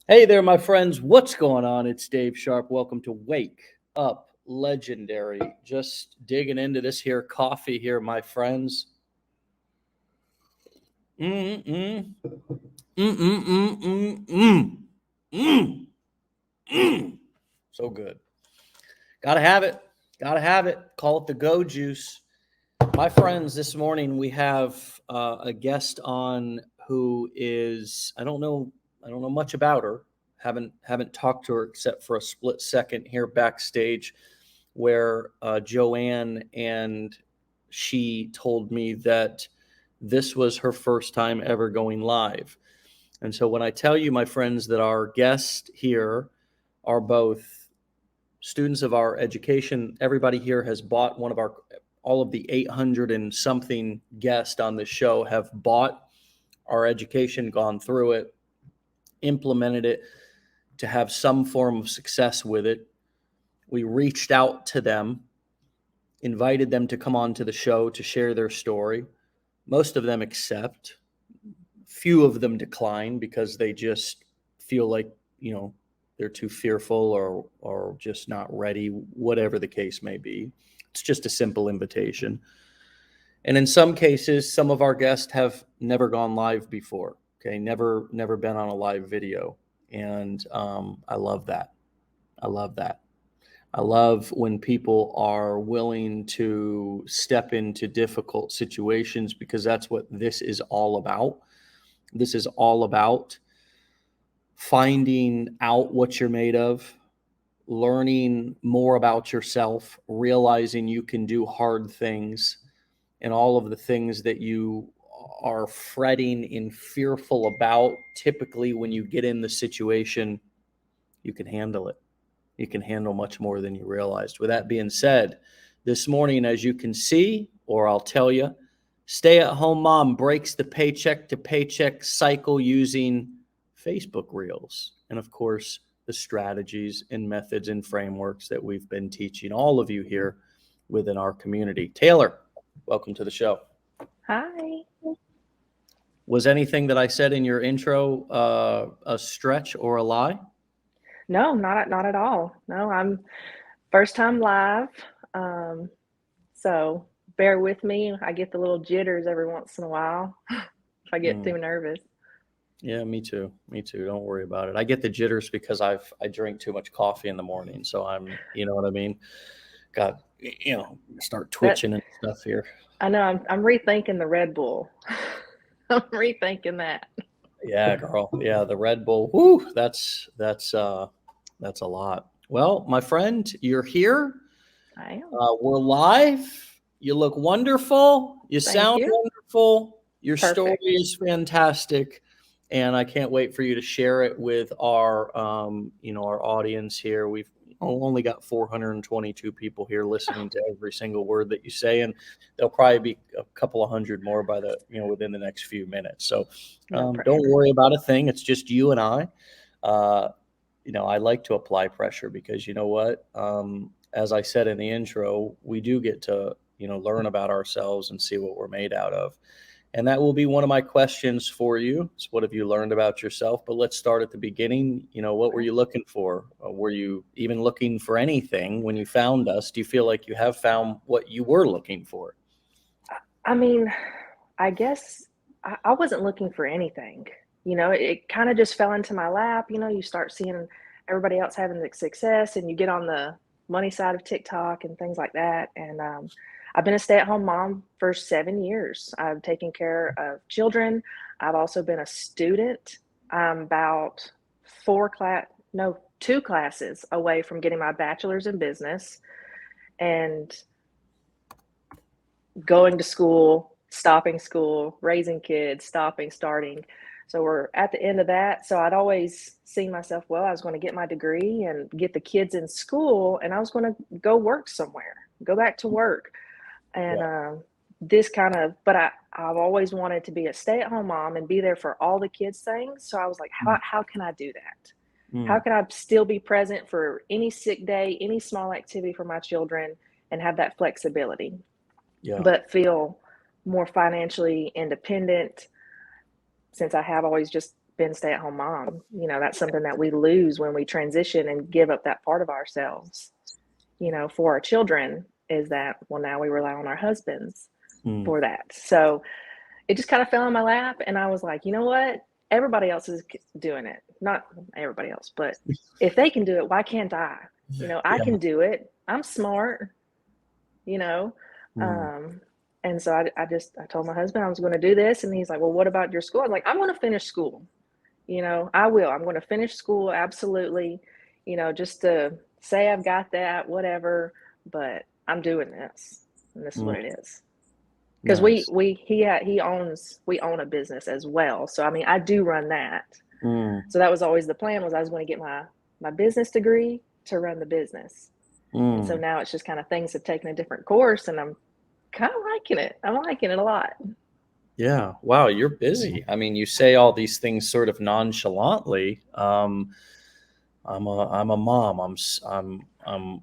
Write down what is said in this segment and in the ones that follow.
Hey there, my friends. What's going on? It's Dave Sharpe. Welcome to Wake Up Legendary. Just digging into this here coffee here, my friends. Mm-mm. Mm-mm-mm-mm-mm. Mm. Mm. So good. Gotta have it. Gotta have it. Call it the go juice. My friends, this morning we have a guest on who is I don't know much about her. Haven't talked to her except for a split second here backstage, where Joanne and she told me that this was her first time ever going live. And so when I tell you, my friends, that our guests here are both students of our education, everybody here has bought one of our all of the 800 and something guests on this show have bought our education, gone through it, implemented it to have some form of success with it. We reached out to them, invited them to come on to the show to share their story. Most of them accept. Few of them decline because they just feel like, they're too fearful or just not ready, whatever the case may be. It's just a simple invitation. And in some cases, some of our guests have never gone live before. Okay, never been on a live video, and I love that. I love that. I love when people are willing to step into difficult situations, because that's what this is all about. This is all about finding out what you're made of, learning more about yourself, realizing you can do hard things, and all of the things that you are fretting and fearful about. Typically, when you get in the situation, you can handle it. You can handle much more than you realized. With that being said, this morning, as you can see, or I'll tell you, stay-at-home mom breaks the paycheck to paycheck cycle using Facebook Reels. And of course, the strategies and methods and frameworks that we've been teaching all of you here within our community. Taylor, welcome to the show. Hi. Was anything that I said in your intro a stretch or a lie? No, not at all. No, I'm first time live. Um, so bear with me. I get the little jitters every once in a while if I get Mm. too nervous. Yeah, me too. Me too. Don't worry about it. I get the jitters because I drink too much coffee in the morning. So you know what I mean? Got, start That twitching and stuff here. I know I'm rethinking the Red Bull. I'm rethinking that. Yeah, girl. Yeah, the Red Bull. Whoo, that's a lot. Well, my friend, you're here. I am. We're live. You look wonderful. You Thank sound you. wonderful. Your story Perfect. is fantastic, and I can't wait for you to share it with our audience here. We've only got 422 people here listening to every single word that you say, and there'll probably be a couple of hundred more within the next few minutes. So No don't pressure. worry about a thing. It's just you and I. Uh, I like to apply pressure because you know what? As I said in the intro, we do get to, learn about ourselves and see what we're made out of. And that will be one of my questions for you. Is what have you learned about yourself? But let's start at the beginning. What were Okay. you looking for? Were you even looking for anything when you found us? Do you feel like you have found what you were looking for? I mean, I guess I wasn't looking for anything. It kind of just fell into my lap. You start seeing everybody else having the success, and you get on the money side of TikTok and things like that. And I've been a stay-at-home mom for 7 years. I've taken care of children. I've also been a student. I'm about two classes away from getting my bachelor's in business. And going to school, stopping school, raising kids, stopping, starting. So we're at the end of that. So I'd always seen myself, well, I was going to get my degree and get the kids in school, and I was going to go work somewhere, go back to work. And Yeah. I've always wanted to be a stay-at-home mom and be there for all the kids' things. So I was like, Mm, how can I do that? How mm, can I still be present for any sick day, any small activity for my children, and have that flexibility, yeah. but feel more financially independent, since I have always just been stay-at-home mom. You know, that's something that we lose when we transition and give up that part of ourselves, you know, for our children, is that, well, now we rely on our husbands Mm. for that. So it just kind of fell in my lap, and I was like, you know what? Everybody else is doing it. Not everybody else, but if they can do it, why can't I? You know, I Yeah. can do it. I'm smart, you know. Mm. Um, and so I told my husband I was going to do this, and he's like, well, what about your school? I was like, I'm going to finish school. You know, I will. I'm going to finish school, absolutely. You know, just to say I've got that, whatever. But I'm doing this, and this is Mm. what it is. Because Nice. we own a business as well. So I mean, I do run that. Mm. So that was always the plan, was I was going to get my business degree to run the business. And so Mm. now it's just kind of things have taken a different course, and I'm kind of liking it. I'm liking it a lot. Yeah. Wow, you're busy. I mean, you say all these things sort of nonchalantly. I'm a mom.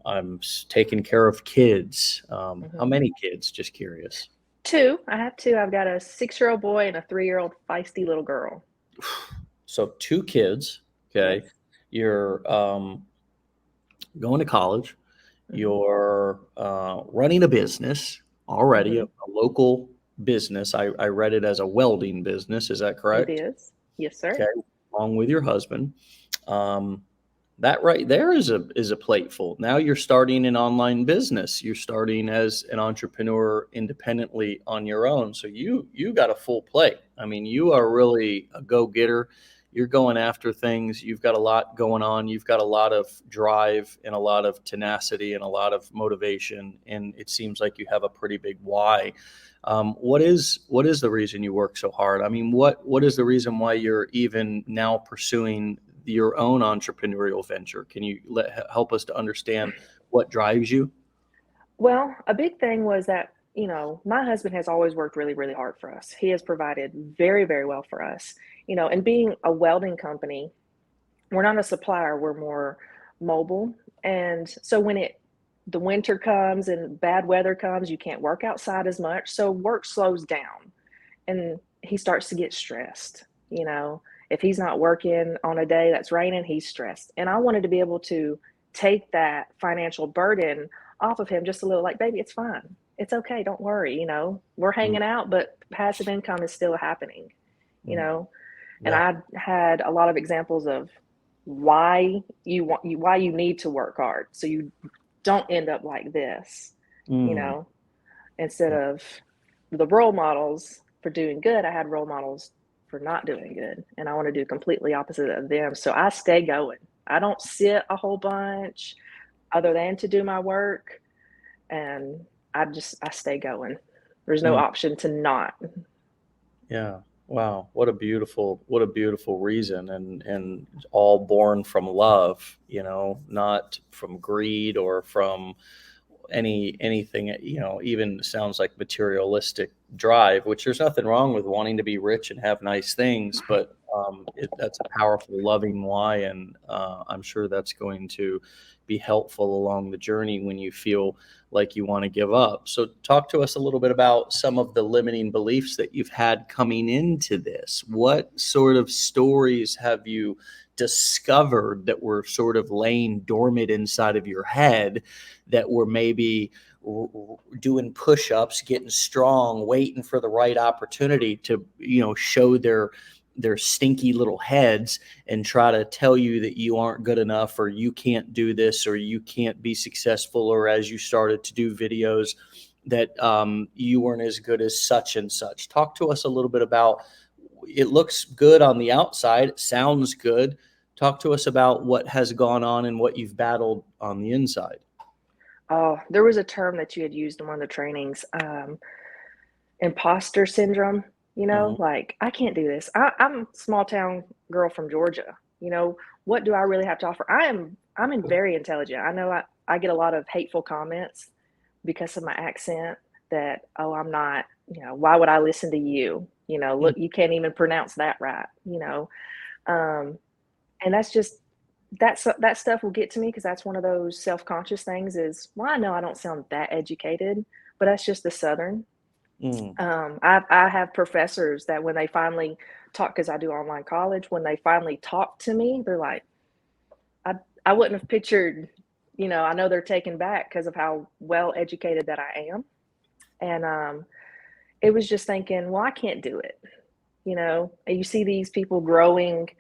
I'm taking care of kids. How Hmm. many kids? Just curious. Two. I have two. I've got a 6-year-old boy and a 3-year-old feisty little girl. So 2 kids. Okay. Yes. You're going to college. Hmm. You're running a business already, a Hmm. local business. I read it as a welding business. Is that It correct? is. Yes, sir. Okay. Along with your husband. Um, that right there is a plateful. Now you're starting an online business. You're starting as an entrepreneur independently on your own. So you got a full plate. I mean, you are really a go-getter. You're going after things. You've got a lot going on. You've got a lot of drive and a lot of tenacity and a lot of motivation. And it seems like you have a pretty big why. What is the reason you work so hard? I mean, what is the reason why you're even now pursuing your own entrepreneurial venture? Can you help us to understand what drives you? Well, a big thing was that, you know, my husband has always worked really, really hard for us. He has provided very, very well for us, you know, and being a welding company, we're not a supplier, we're more mobile. And so when the winter comes and bad weather comes, you can't work outside as much. So work slows down, and he starts to get stressed. You know, if he's not working on a day that's raining, he's stressed. And I wanted to be able to take that financial burden off of him just a little, like, baby, it's fine. It's okay. Don't worry. You know, we're Mm, hanging out, but passive income is still happening, you mm, know. And yeah. I had a lot of examples of why you need to work hard so you don't end up like this, you Mm, know. Instead yeah. of the role models for doing good, I had role models for not doing good, and I want to do completely opposite of them. So I stay going. I don't sit a whole bunch other than to do my work, and I stay going. There's no Mm, option to not. yeah. Wow. What a beautiful reason, and all born from love, not from greed or from anything, even sounds like materialistic drive, which there's nothing wrong with wanting to be rich and have nice things, but that's a powerful loving why, and I'm sure that's going to be helpful along the journey when you feel like you want to give up. So talk to us a little bit about some of the limiting beliefs that you've had coming into this. What sort of stories have you discovered that were sort of laying dormant inside of your head, that were maybe doing push-ups, getting strong, waiting for the right opportunity to, show their stinky little heads and try to tell you that you aren't good enough, or you can't do this, or you can't be successful, or as you started to do videos that you weren't as good as such and such. Talk to us a little bit about, it looks good on the outside, it sounds good. Talk to us about what has gone on and what you've battled on the inside. Oh, there was a term that you had used in one of the trainings, imposter syndrome. You know, Mhm. like, I can't do this. I'm a small town girl from Georgia. You know, what do I really have to offer? I'm very intelligent. I know I get a lot of hateful comments because of my accent, that, oh, I'm not, you know, why would I listen to you? You know, Mm, look, you can't even pronounce that right, you know. Um, and that's just that stuff will get to me, because that's one of those self-conscious things, is, well, I know I don't sound that educated, but that's just the Southern. Mm. I have professors that when they finally talk, because I do online college, when they finally talk to me, they're like, I, I wouldn't have pictured, I know they're taken back because of how well educated that I am. And it was just thinking, well, I can't do it. And you see these people growing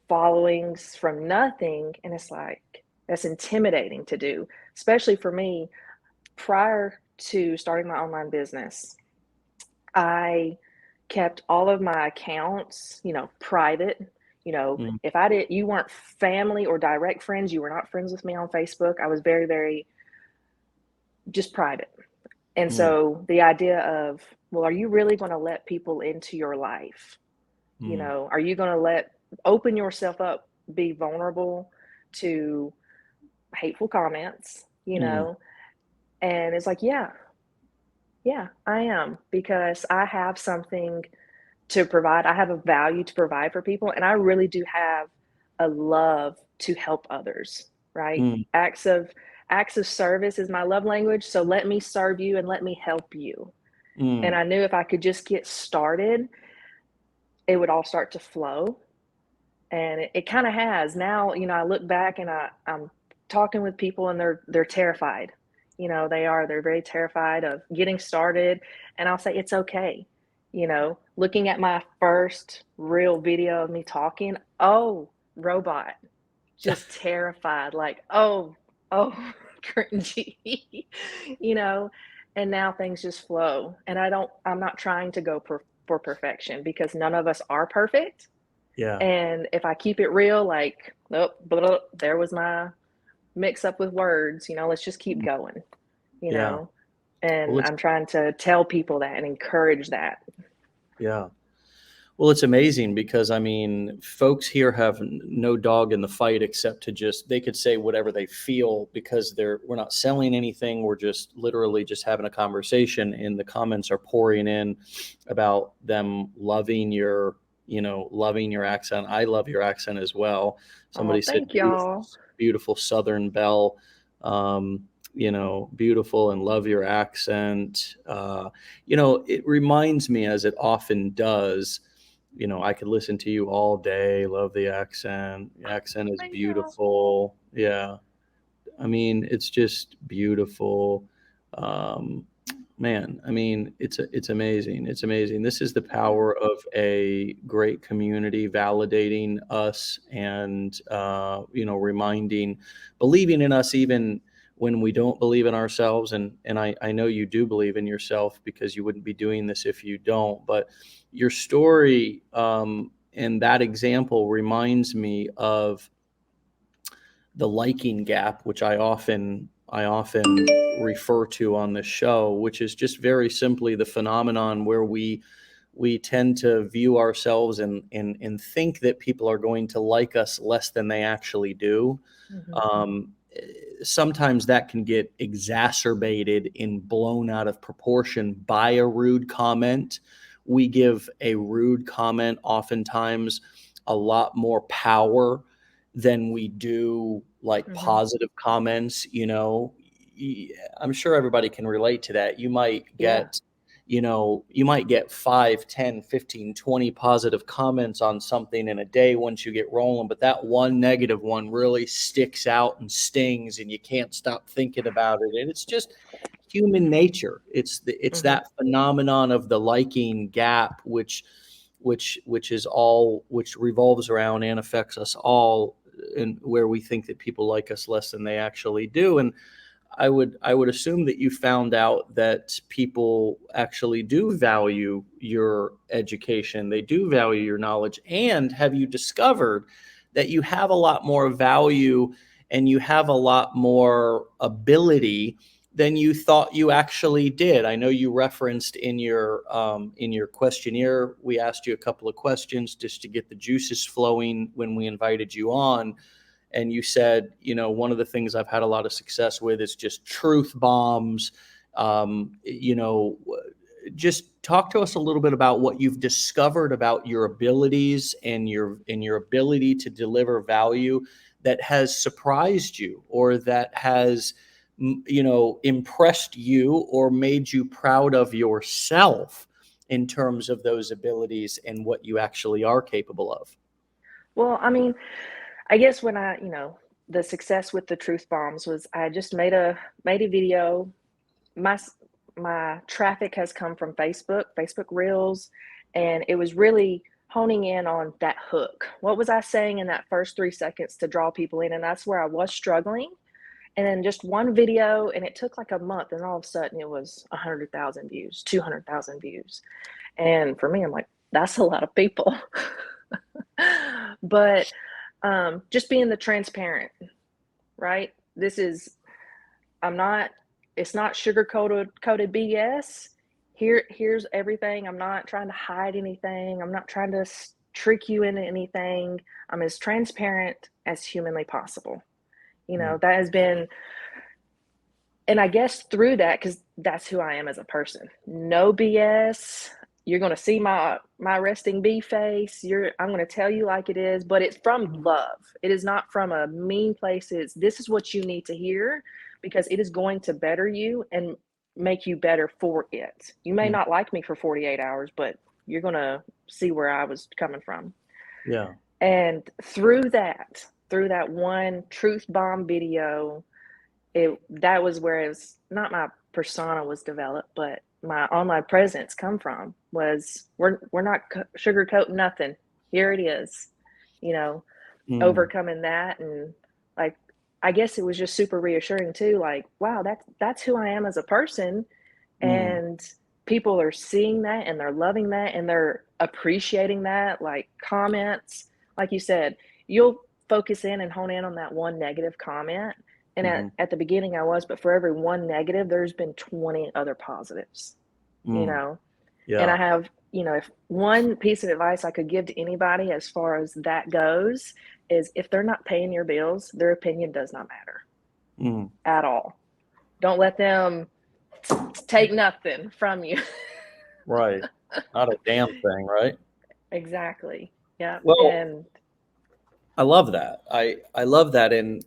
followings from nothing, and it's like, that's intimidating to do, especially for me. Prior to starting my online business, I kept all of my accounts, private. Mm. If I did, you weren't family or direct friends, you were not friends with me on Facebook. I was very, very just private. And Mm. so the idea of, well, are you really going to let people into your life? Mm. Are you going to open yourself up, be vulnerable to hateful comments, Mm. And it's like, yeah, I am, because I have something to provide. I have a value to provide for people, and I really do have a love to help others, right? Mm. Acts of service is my love language, so let me serve you and let me help you. And Mm. I knew if I could just get started, it would all start to flow. And it kind of has. Now, I look back and I'm talking with people, and they're terrified. They're very terrified of getting started. And I'll say, it's okay. Looking at my first real video of me talking, oh, robot, just terrified, like, oh, cringy, you know, and now things just flow. And I'm not trying to go for perfection, because none of us are perfect. Yeah. And if I keep it real, like, oh, blah, blah, there was my mix up with words, let's just keep going, you Yeah. know, Well, and it's I'm trying to tell people that and encourage that. yeah. Well, it's amazing because I mean, folks here have no dog in the fight except to just they could say whatever they feel because we're not selling anything. We're just literally just having a conversation, and the comments are pouring in about them loving your accent. I love your accent as well. Oh, Somebody said thank y'all. beautiful Southern belle. Beautiful and love your accent. It reminds me, as it often does. I could listen to you all day. Love the accent. The accent is Thank y'all. beautiful. Yeah. I mean, it's just beautiful. Um, Man, I mean, it's amazing. It's amazing. This is the power of a great community validating us and believing in us even when we don't believe in ourselves. And I know you do believe in yourself because you wouldn't be doing this if you don't. But your story and that example reminds me of the liking gap, which I often refer to on this show, which is just very simply the phenomenon where we tend to view ourselves and think that people are going to like us less than they actually do. Mhm. Sometimes that can get exacerbated and blown out of proportion by a rude comment. We give a rude comment oftentimes a lot more power than we do like Mhm. positive comments. I'm sure everybody can relate to that. Yeah. You might get 5, 10, 15, 20 positive comments on something in a day once you get rolling, but that one negative one really sticks out and stings and you can't stop thinking about it. And it's just human nature. It's Mhm. that phenomenon of the liking gap, which revolves around and affects us all, and where we think that people like us less than they actually do. And I would assume that you found out that people actually do value your education, they do value your knowledge, and have you discovered that you have a lot more value and you have a lot more ability than you thought you actually did? I know you referenced in your questionnaire, we asked you a couple of questions just to get the juices flowing when we invited you on, and you said, one of the things I've had a lot of success with is just truth bombs. Um, you know, just talk to us a little bit about what you've discovered about your abilities and your ability to deliver value that has surprised you, or that has impressed you or made you proud of yourself in terms of those abilities and what you actually are capable of? Well, I mean, I guess when the success with the truth bombs was I just made a video. My my traffic has come from Facebook Reels, and it was really honing in on that hook. What was I saying in that first 3 seconds to draw people in? And that's where I was struggling. And then just one video, and it took like a month, and all of a sudden it was 100,000 views, 200,000 views. And for me, I'm like, that's a lot of people. But just being the transparent, right? I'm not, it's not sugar coated BS. Here's everything. I'm not trying to hide anything. I'm not trying to trick you into anything. I'm as transparent as humanly possible. That has been, and I guess through that, because that's who I am as a person. No BS. You're going to see my resting bee face. I'm going to tell you like it is, but it's from love. It is not from a mean place. This is what you need to hear, because it is going to better you and make you better for it. You may not like me for 48 hours, but you're going to see where I was coming from. Yeah. And through that one truth bomb video, that was where it was not my persona was developed, but my online presence come from was we're not sugarcoating nothing. Here it is, overcoming that. And like, I guess it was just super reassuring too. Like, wow, that's who I am as a person. And people are seeing that, and they're loving that, and they're appreciating that. Like, comments, like you said, you'll focus in and hone in on that one negative comment. And at the beginning I was, but for every one negative, there's been 20 other positives, Yeah. And I have, if one piece of advice I could give to anybody as far as that goes is, if they're not paying your bills, their opinion does not matter at all. Don't let them take nothing from you. Right. Not a damn thing, right? Exactly. Yeah. Well, And I love that. I love that. And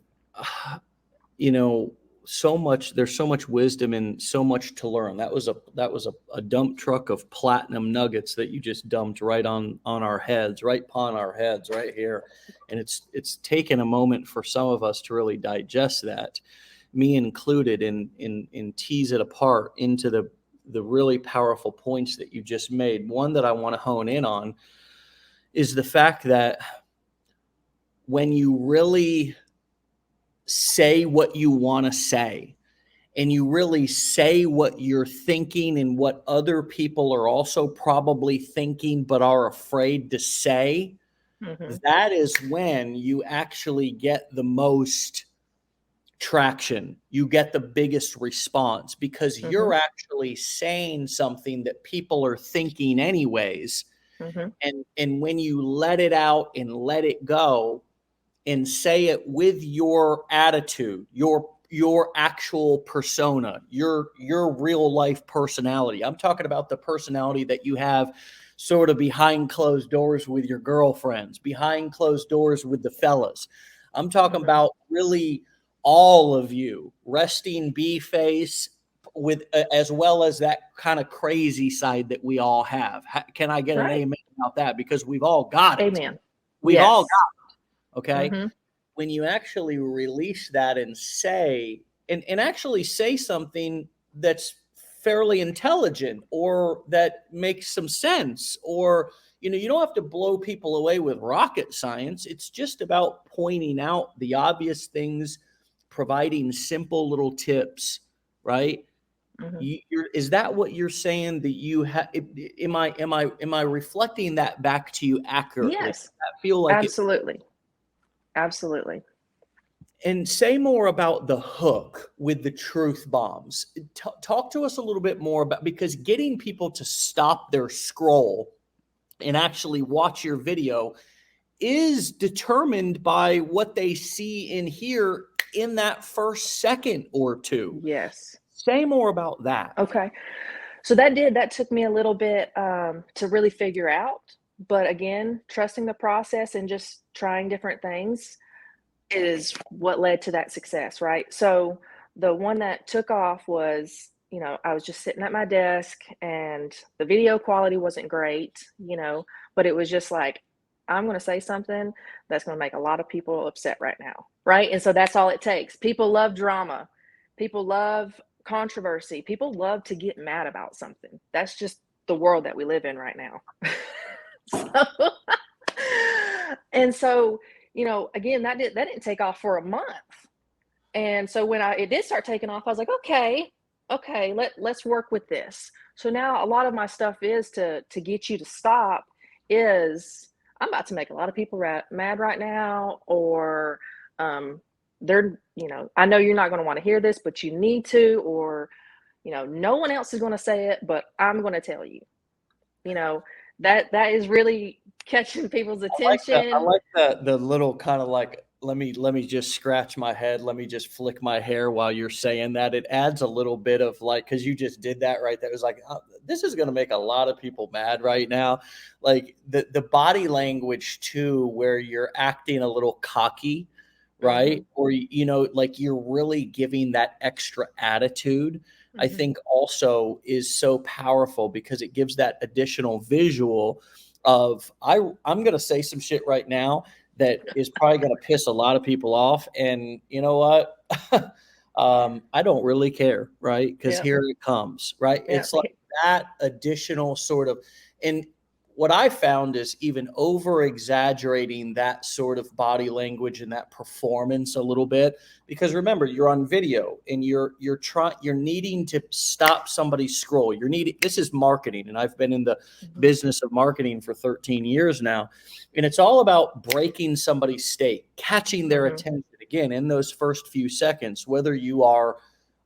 there's so much wisdom and so much to learn. That was a dump truck of platinum nuggets that you just dumped right on our heads, right upon our heads, right here. And it's taken a moment for some of us to really digest that, me included, and tease it apart into the really powerful points that you just made. One that I want to hone in on is the fact that when you really say what you want to say, and you really say what you're thinking and what other people are also probably thinking but are afraid to say, that is when you actually get the most traction. You get the biggest response, because you're actually saying something that people are thinking anyways. And when you let it out and let it go and say it with your attitude, your actual persona, your real life personality. I'm talking about the personality that you have sort of behind closed doors with your girlfriends, behind closed doors with the fellas. I'm talking about really all of you, resting bee face, with as well as that kind of crazy side that we all have. Can I get an amen about that? Because we've all got it. Amen. We've all got it. Okay. When you actually release that and say, and actually say something that's fairly intelligent, or that makes some sense, or, you don't have to blow people away with rocket science. It's just about pointing out the obvious things, providing simple little tips, right? Is that what you're saying that you have? Am I reflecting that back to you accurately? Yes. Does that feel like absolutely. Absolutely. And say more about the hook with the truth bombs. Talk to us a little bit more about, because getting people to stop their scroll and actually watch your video is determined by what they see and hear in that first second or two. Yes. Say more about that. Okay. So that took me a little bit to really figure out. But again, trusting the process and just trying different things is what led to that success, right? So the one that took off was, I was just sitting at my desk and the video quality wasn't great, but it was just like, I'm going to say something that's going to make a lot of people upset right now. Right. And so that's all it takes. People love drama. People love controversy. People love to get mad about something. That's just the world that we live in right now. So, and so, again, that didn't take off for a month. And so when it did start taking off, I was like, okay, let's work with this. So now a lot of my stuff is to get you to stop is I'm about to make a lot of people mad right now, or they're, I know you're not going to want to hear this, but you need to, or, no one else is going to say it, but I'm going to tell you, that is really catching people's attention. I like that the little kind of like, let me just scratch my head. Let me just flick my hair while you're saying that. It adds a little bit of like, because you just did that right. That was like, oh, this is going to make a lot of people mad right now. Like the body language too, where you're acting a little cocky, right? Mm-hmm. Or, like you're really giving that extra attitude. Mm-hmm. I think also is so powerful because it gives that additional visual of I'm going to say some shit right now that is probably going to piss a lot of people off. And you know what? I don't really care, right? Because here it comes, right? Yeah. It's like that additional sort of, and what I found is even over exaggerating that sort of body language and that performance a little bit, because remember, you're on video and you're needing to stop somebody's scroll. This is marketing. And I've been in the business of marketing for 13 years now. And it's all about breaking somebody's state, catching their attention again in those first few seconds, whether you are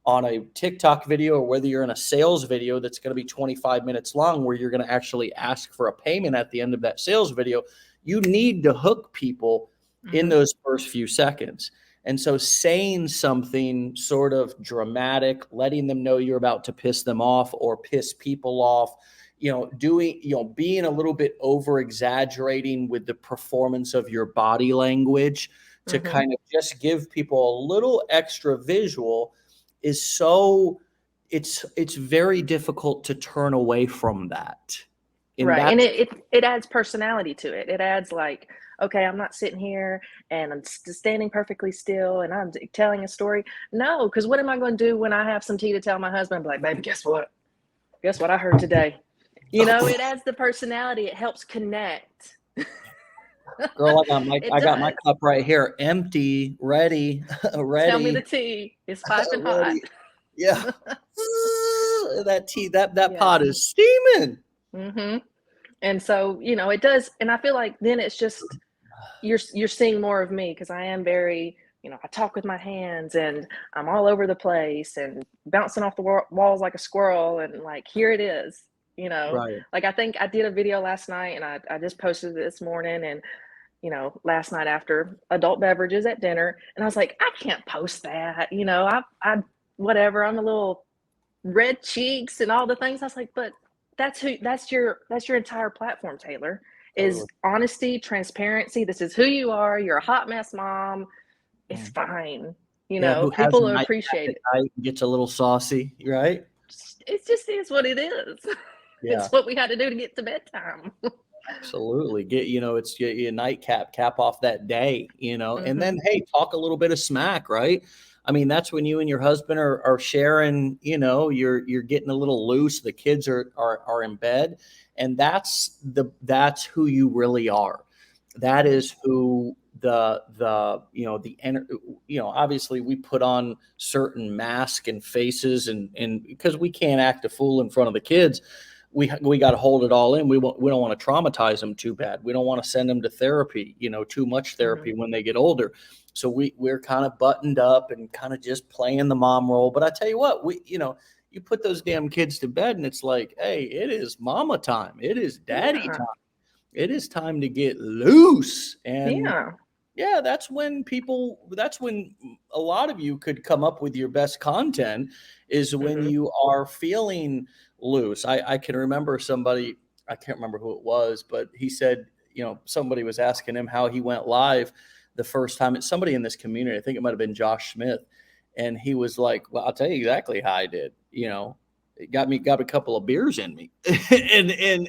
on a TikTok video or whether you're in a sales video that's going to be 25 minutes long, where you're going to actually ask for a payment at the end of that sales video. You need to hook people in those first few seconds. And so saying something sort of dramatic, letting them know you're about to piss them off or piss people off, being a little bit over exaggerating with the performance of your body language to kind of just give people a little extra visual is so it's very difficult to turn away from that. Right. And it adds personality to it. It adds like, okay, I'm not sitting here and I'm standing perfectly still and I'm telling a story. No, because what am I going to do when I have some tea to tell my husband? I'm like, baby, guess what? Guess what I heard today? It adds the personality. It helps connect. Girl, I got my cup right here, empty, ready. Tell me the tea. It's piping hot. Yeah. That tea, that pot is steaming. And so, it does. And I feel like then it's just, you're seeing more of me because I am very, I talk with my hands and I'm all over the place and bouncing off the walls like a squirrel. And like, here it is, right. Like, I think I did a video last night and I just posted it this morning and, last night after adult beverages at dinner. And I was like, I can't post that, I whatever, I'm a little red cheeks and all the things. I was like, but that's your entire platform, Taylor, is honesty, transparency. This is who you are. You're a hot mess mom. It's fine. People will appreciate it. Gets a little saucy, right? It just is what it is. Yeah. It's what we had to do to get to bedtime. Absolutely. Get your nightcap, cap off that day, and then, hey, talk a little bit of smack, right? I mean, that's when you and your husband are sharing, you're getting a little loose. The kids are in bed, and that's who you really are. That is who obviously we put on certain masks and faces and because we can't act a fool in front of the kids. We got to hold it all in. We don't want to traumatize them too bad. We don't want to send them to therapy, too much therapy when they get older. So we're kind of buttoned up and kind of just playing the mom role. But I tell you what, you put those damn kids to bed and it's like, hey, it is mama time. It is daddy time. It is time to get loose. And that's when a lot of you could come up with your best content is when you are feeling loose. I can remember somebody, I can't remember who it was, but he said, somebody was asking him how he went live the first time. It's somebody in this community. I think it might've been Josh Smith. And he was like, well, I'll tell you exactly how I did. It got a couple of beers in me. and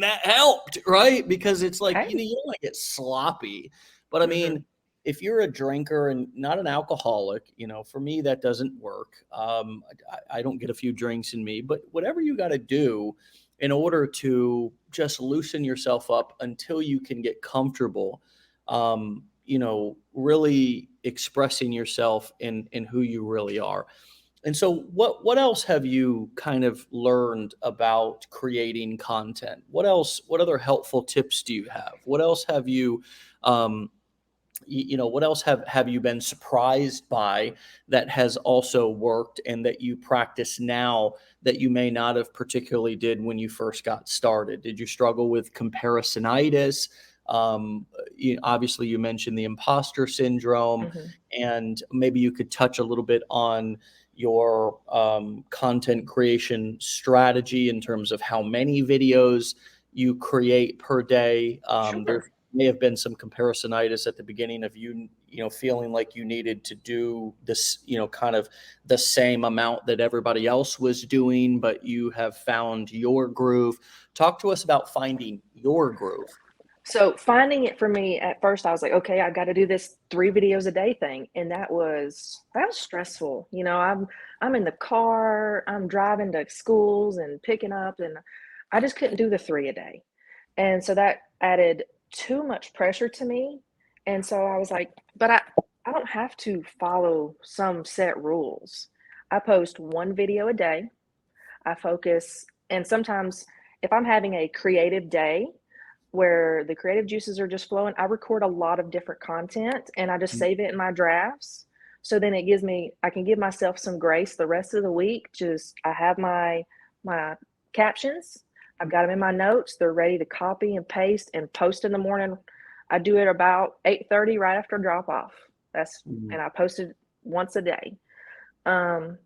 that helped, right? Because it's like, Hey. you don't want to get sloppy. But I Mm-hmm. mean, if you're a drinker and not an alcoholic, for me, that doesn't work. I don't get a few drinks in me, but whatever you got to do in order to just loosen yourself up until you can get comfortable, really expressing yourself in who you really are. And so what else have you kind of learned about creating content? What other helpful tips do you have? What else have you um, what else have you been surprised by that has also worked and that you practice now that you may not have particularly did when you first got started? Did you struggle with comparisonitis? Obviously you mentioned the imposter syndrome, Mm-hmm. and maybe you could touch a little bit on your content creation strategy in terms of how many videos you create per day. There Sure. may have been some comparisonitis at the beginning of feeling like you needed to do this, kind of the same amount that everybody else was doing, but you have found your groove. Talk to us about finding your groove. So finding it for me at first, I was like, okay, I've got to do this 3 videos a day thing, and that was stressful. I'm in the car, I'm driving to schools and picking up, and I just couldn't do the 3 a day, and so that added too much pressure to me, and so I was like, but I don't have to follow some set rules. I post 1 video a day. I focus, and sometimes if I'm having a creative day where the creative juices are just flowing, I record a lot of different content and I just save it in my drafts. So then I can give myself some grace the rest of the week. Just I have my captions, I've got them in my notes. They're ready to copy and paste and post in the morning. I do it about 8:30 right after drop off. Mhm. And I post it once a day. Um,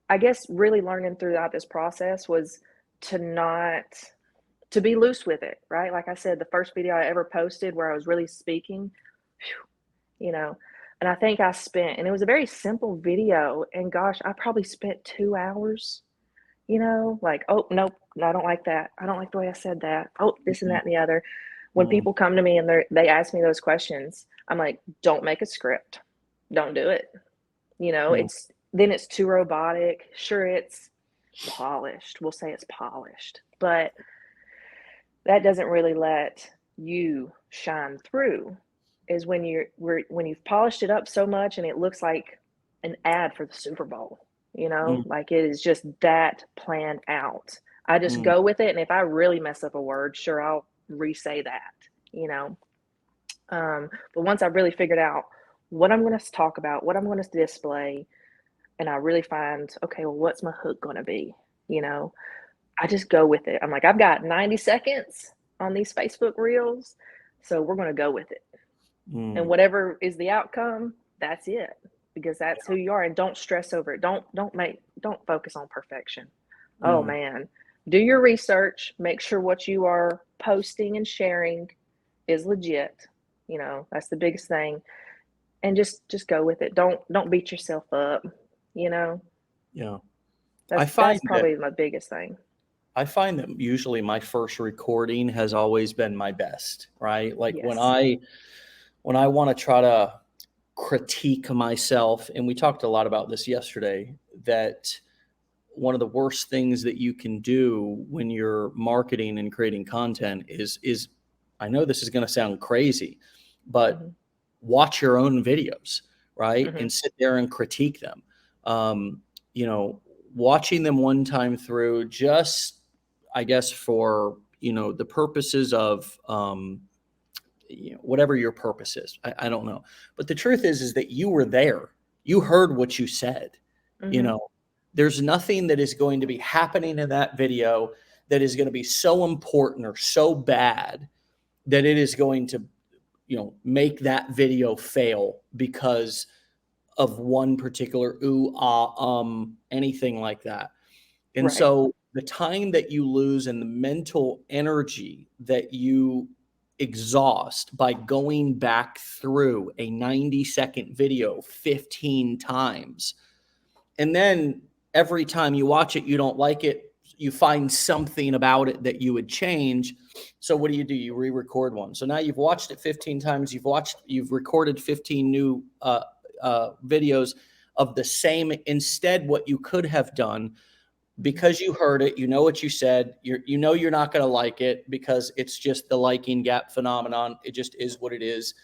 I guess really learning throughout this process was to not to be loose with it, right? Like I said, the first video I ever posted where I was really speaking, whew, and I think and it was a very simple video. And gosh, I probably spent 2 hours, like, oh, nope, no, I don't like that. I don't like the way I said that. Oh, this and Mhm. that and the other. When Mhm. people come to me and they ask me those questions, I'm like, don't make a script. Don't do it. Mhm. Then it's too robotic. Sure, it's polished. We'll say it's polished, but that doesn't really let you shine through is when you've polished it up so much and it looks like an ad for the Super Bowl, Mhm. like it is just that planned out. I just Mhm. go with it, and if I really mess up a word, sure, I'll re-say that, you know. But once I've really figured out what I'm going to talk about, what I'm going to display, and I really find, okay, well, what's my hook going to be? You know, I just go with it. I'm like, I've got 90 seconds on these Facebook reels, so we're going to go with it. And Mhm. whatever is the outcome, that's it, because that's who you are. And don't stress over it. Don't focus on perfection. Oh Mhm. man, do your research. Make sure what you are posting and sharing is legit. That's the biggest thing. And just go with it. Don't beat yourself up. You know, Yeah. I that's find that probably my biggest thing. I find that usually my first recording has always been my best, right? Like Yes. when I want to try to critique myself, and we talked a lot about this yesterday, that one of the worst things that you can do when you're marketing and creating content is I know this is going to sound crazy, but Hmm. watch your own videos, right? Hmm. And sit there and critique them. Um, you know, watching them one time through, just I guess for the purposes of whatever your purpose is. I don't know, but the truth is that you were there. You heard what you said. You Hmm. know, there's nothing that is going to be happening in that video that is going to be so important or so bad that it is going to make that video fail because of one particular anything like that. And Right. so the time that you lose and the mental energy that you exhaust by going back through a 90-second video 15 times. And then every time you watch it, you don't like it. You find something about it that you would change. So what do? You re-record one. So now you've watched it 15 times. You've recorded 15 new videos of the same. Instead, what you could have done, because you heard it, you know what you said, you know you're not going to like it because it's just the liking gap phenomenon. It just is what it is.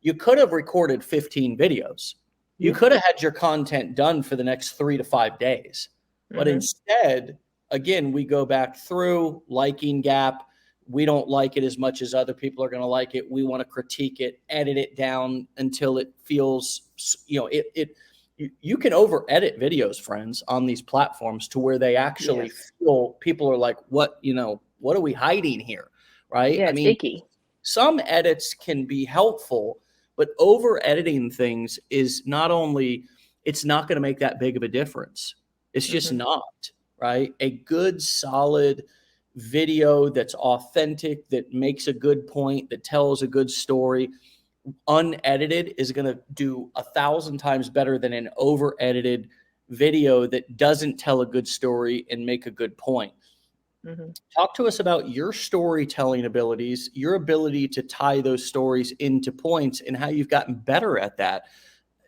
You could have recorded 15 videos. You could have had your content done for the next 3 to 5 days. But instead, again, we go back through liking gap. We don't like it as much as other people are going to like it. We want to critique it, edit it down until it feels, you can over edit videos, friends, on these platforms to where they actually feel, people are like, what are we hiding here? Right. Yeah, it's icky. Some edits can be helpful, but over editing things is not only, it's not going to make that big of a difference. It's just not, right? A good, solid video that's authentic, that makes a good point, that tells a good story, unedited, is going to do 1,000 times better than an over edited video that doesn't tell a good story and make a good point. Talk to us about your storytelling abilities, your ability to tie those stories into points, and how you've gotten better at that,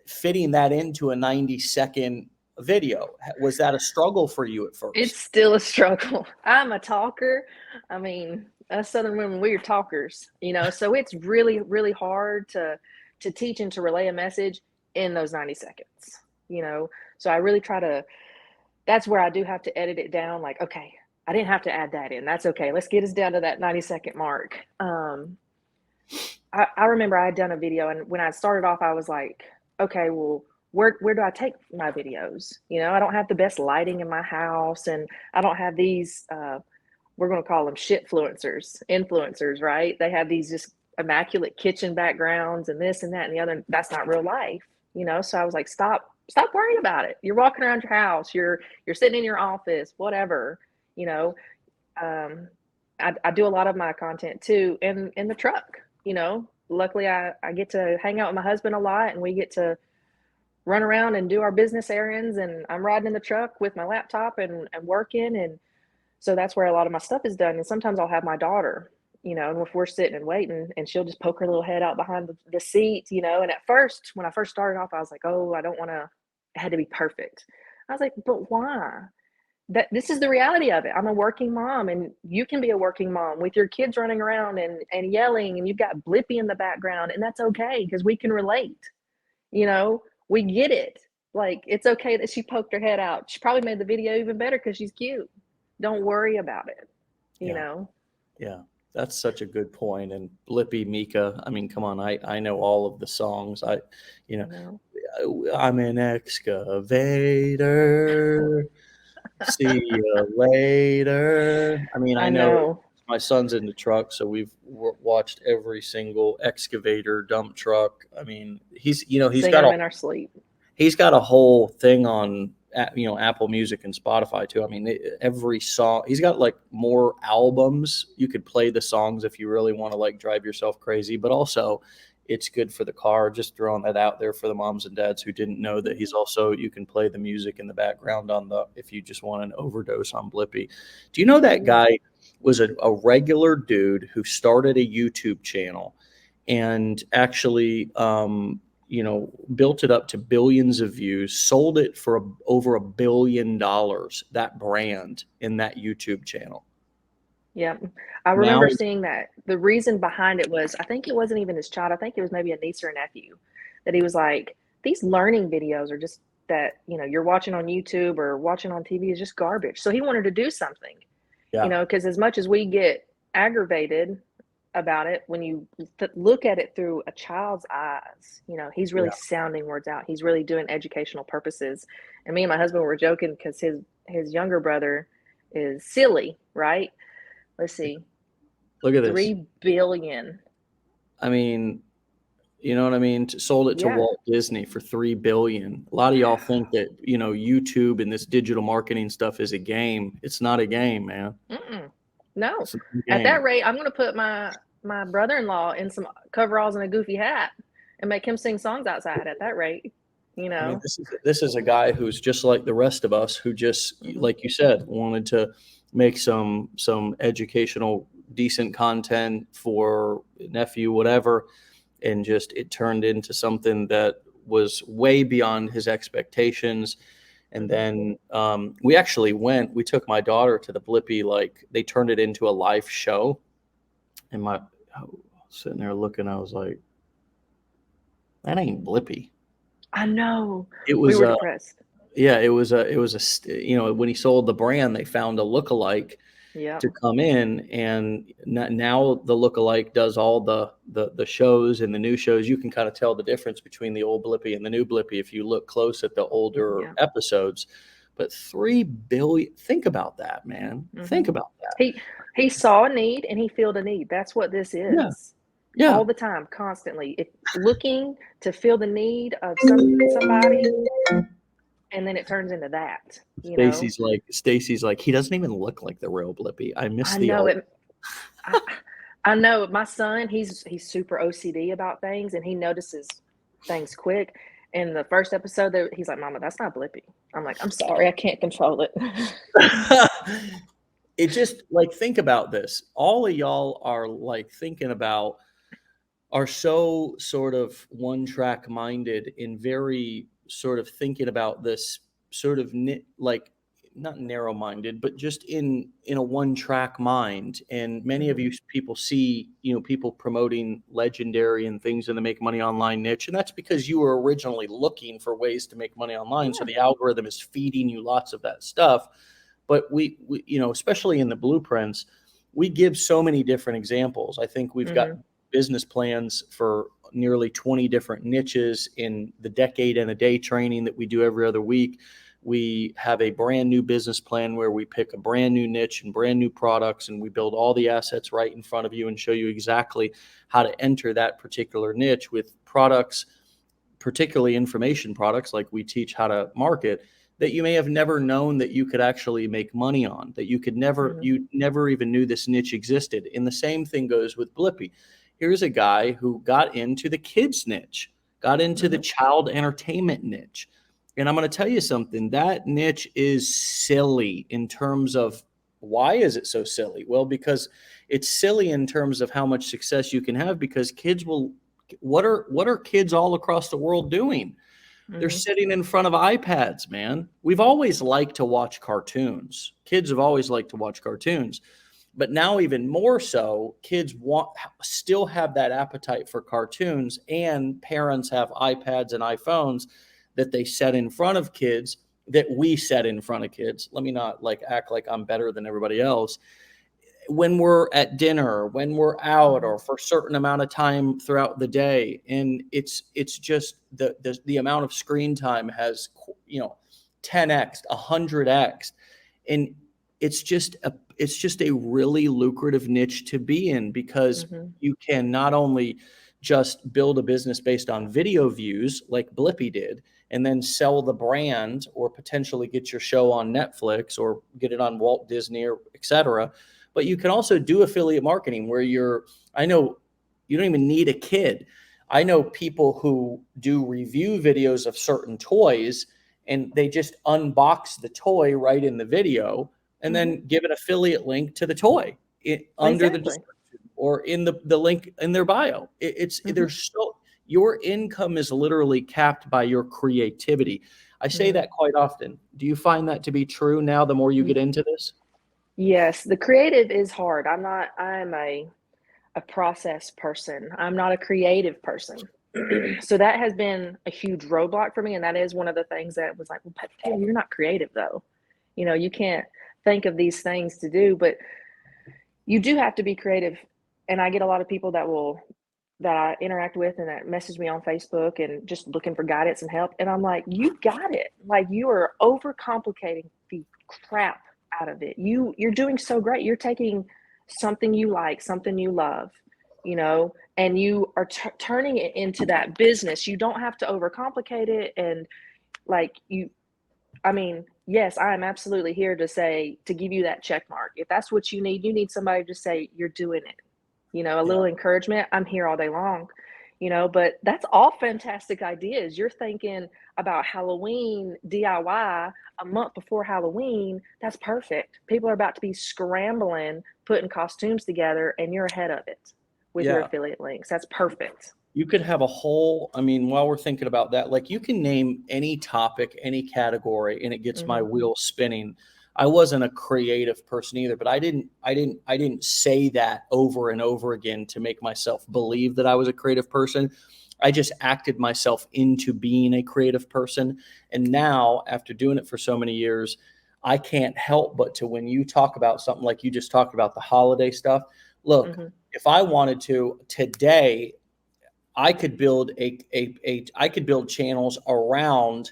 fitting that into a 90-second video. Was that a struggle for you at first? It's still a struggle. I'm a talker. I mean, us Southern women, we're talkers, so it's really, really hard to teach and to relay a message in those 90 seconds, so I really try to, that's where I do have to edit it down. Like, okay, I didn't have to add that in. That's okay. Let's get us down to that 90-second mark. I remember I had done a video, and when I started off, I was like, okay, well, where do I take my videos? I don't have the best lighting in my house, and I don't have these, we're going to call them influencers, right? They have these just immaculate kitchen backgrounds and this and that and the other. That's not real life, So I was like, stop worrying about it. You're walking around your house. You're sitting in your office, whatever. I do a lot of my content too in the truck. Luckily I get to hang out with my husband a lot, and we get to run around and do our business errands, and I'm riding in the truck with my laptop and working. And so that's where a lot of my stuff is done. And sometimes I'll have my daughter, and if we're sitting and waiting, and she'll just poke her little head out behind the seat, and at first, when I first started off, I was like, oh, I don't want to, it had to be perfect. I was like, but why? This is the reality of it. I'm a working mom, and you can be a working mom with your kids running around and yelling, and you've got Blippi in the background, and that's okay because we can relate. We get it. Like, it's okay that she poked her head out. She probably made the video even better because she's cute. Don't worry about it. You know? Yeah. That's such a good point. And Blippi, Mika, I mean, come on, I know all of the songs. I'm an excavator. See you later. I mean, I know my son's in the truck, so we've watched every single excavator, dump truck. I mean, he's got in our sleep. He's got a whole thing on Apple Music and Spotify too. I mean, every song, he's got like more albums. You could play the songs if you really want to like drive yourself crazy, but also it's good for the car. Just throwing that out there for the moms and dads who didn't know that you can play the music in the background if you just want an overdose on Blippi. Do you know that guy was a regular dude who started a YouTube channel and actually, built it up to billions of views, sold it for over $1 billion, that brand in that YouTube channel. Yeah. I remember seeing that. The reason behind it was, I think it wasn't even his child. I think it was maybe a niece or a nephew, that he was like, these learning videos are just that, you're watching on YouTube or watching on TV is just garbage. So he wanted to do something, because as much as we get aggravated about it, when you look at it through a child's eyes, he's really sounding words out. He's really doing educational purposes. And me and my husband were joking because his younger brother is silly, right? Let's see. Look at this. 3 billion. I mean, you know what I mean? Sold it to Walt Disney for $3 billion. A lot of y'all think that, YouTube and this digital marketing stuff is a game. It's not a game, man. No. At that rate, I'm going to put my my brother-in-law in some coveralls and a goofy hat and make him sing songs outside at that rate, you I mean, know? this is a guy who's just like the rest of us, who just, Mhm. like you said, wanted to make some educational, decent content for nephew, whatever, and just it turned into something that was way beyond his expectations. And then we took my daughter to the Blippy, like they turned it into a live show. And I was sitting there looking, I was like, that ain't Blippy. I know. It We was were depressed. Yeah, when he sold the brand, they found a lookalike Yep. to come in, and now the lookalike does all the shows and the new shows. You can kind of tell the difference between the old Blippy and the new Blippy if you look close at the older Yeah. episodes. But 3 billion, think about that, man. Think about that. He saw a need and he filled a need. That's what this Yeah, is. yeah. All the time, constantly. Looking to fill the need of somebody, and then it turns into that, you know? Stacy's like, he doesn't even look like the real Blippy. I miss I the know old. it. I, I know my son, he's super OCD about things and he notices things quick. In the first episode, he's like, Mama, that's not Blippy. I'm like, I'm sorry, I can't control it. It just like, think about this. All of y'all are like thinking about, are so sort of one track minded and very sort of thinking about this sort of like not narrow minded, but just in a one track mind. And many of Mhm. you people see, people promoting legendary and things in the make money online niche, and that's because you were originally looking for ways to make money online, so Yeah. the algorithm is feeding you lots of that stuff. But we especially in the blueprints, we give so many different examples. I think we've got Mhm. business plans for nearly 20 different niches in the decade and a day training that we do every other week. We have a brand new business plan where we pick a brand new niche and brand new products, and we build all the assets right in front of you and show you exactly how to enter that particular niche with products, particularly information products, like we teach how to market, that you may have never known that you could actually make money on, that Mhm. you never even knew this niche existed. And the same thing goes with Blippy. Here's a guy who got into the kids niche, got into the Mhm. child entertainment niche. And I'm going to tell you something, that niche is silly in terms of, why is it so silly? Well, because it's silly in terms of how much success you can have, because kids will, what are kids all across the world doing? They're Mhm. sitting in front of iPads, man. We've always liked to watch cartoons. Kids have always liked to watch cartoons. But now even more so, kids still have that appetite for cartoons, and parents have iPads and iPhones that they set in front of kids, that we set in front of kids. Let me not like act like I'm better than everybody else. When we're at dinner, when we're out, Mhm. or for a certain amount of time throughout the day, and it's just the amount of screen time has 10x, 100x, and it's just a really lucrative niche to be in, because Mhm. you can not only just build a business based on video views like Blippy did, and then sell the brand, or potentially get your show on Netflix or get it on Walt Disney, or etc. But you can also do affiliate marketing where I know you don't even need a kid. I know people who do review videos of certain toys, and they just unbox the toy right in the video and Mhm. then give an affiliate link to the toy under the Exactly. description or in the link in their bio. Mhm. There's so, your income is literally capped by your creativity. I say Mhm. that quite often. Do you find that to be true now, the more you get Ye into this? Yes, the creative is hard. I'm a process person. I'm not a creative person. So that has been a huge roadblock for me, and that is one of the things that was like, "Well, but hey, you're not creative though. You know, you can't think of these things to do, but you do have to be creative." And I get a lot of people that I interact with and that message me on Facebook and just looking for guidance and help. And I'm like, you got it. Like you are overcomplicating the crap out of it. You're doing so great. You're taking something you like, something you love, and you are turning it into that business. You don't have to overcomplicate it. And like I mean, yes, I am absolutely here to give you that check mark. If that's what you need somebody to say you're doing it, you know, a little encouragement. I'm here all day long, you know, but that's all fantastic ideas. You're thinking about Halloween DIY a month before Halloween. That's perfect. People are about to be scrambling, putting costumes together, and you're ahead of it with your Yeah. affiliate links. That's perfect. You could have a whole, I mean, while we're thinking about that, like you can name any topic, any category, and it gets my wheel spinning. I wasn't a creative person either, but I didn't say that over and over again to make myself believe that I was a creative person. I just acted myself into being a creative person. And now, after doing it for so many years, I can't help but to, when you talk about something like you just talked about the holiday stuff, look, if I wanted to today, I could build I could build channels around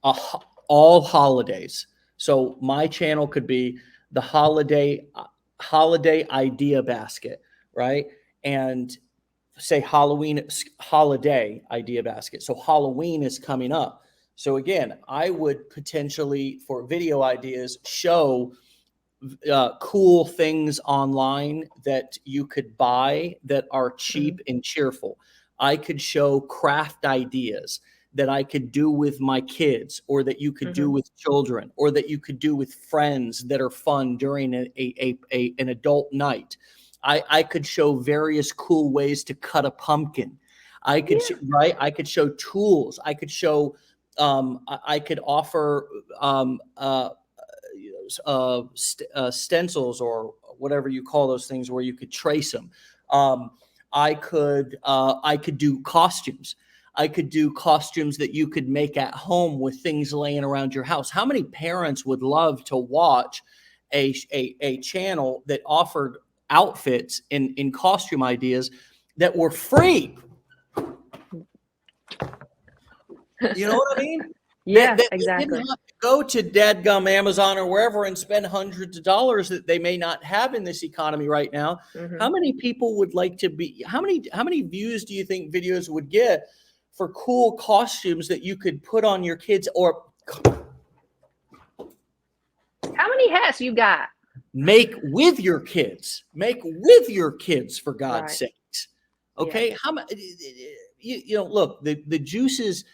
all holidays. So my channel could be the holiday idea basket, right? And say holiday idea basket. So Halloween is coming up. So again, I would potentially, for video ideas, show cool things online that you could buy that are cheap and cheerful. I could show craft ideas that I could do with my kids, or that you could do with children, or that you could do with friends that are fun during an adult night. I could show various cool ways to cut a pumpkin. I could right. I could show tools. I could show. I could offer stencils or whatever you call those things where you could trace them. I could do costumes. I could do costumes that you could make at home with things laying around your house. How many parents would love to watch a channel that offered outfits in costume ideas that were free? You know what I mean? Yeah, They exactly. didn't have to go to dadgum Amazon or wherever and spend hundreds of dollars that they may not have in this economy right now. How many people would like to be? How many views do you think videos would get for cool costumes that you could put on your kids, or how many hats you got? make with your kids? Make with your kids, for God's sakes. Okay, Yeah. how much? You know, look, the juices.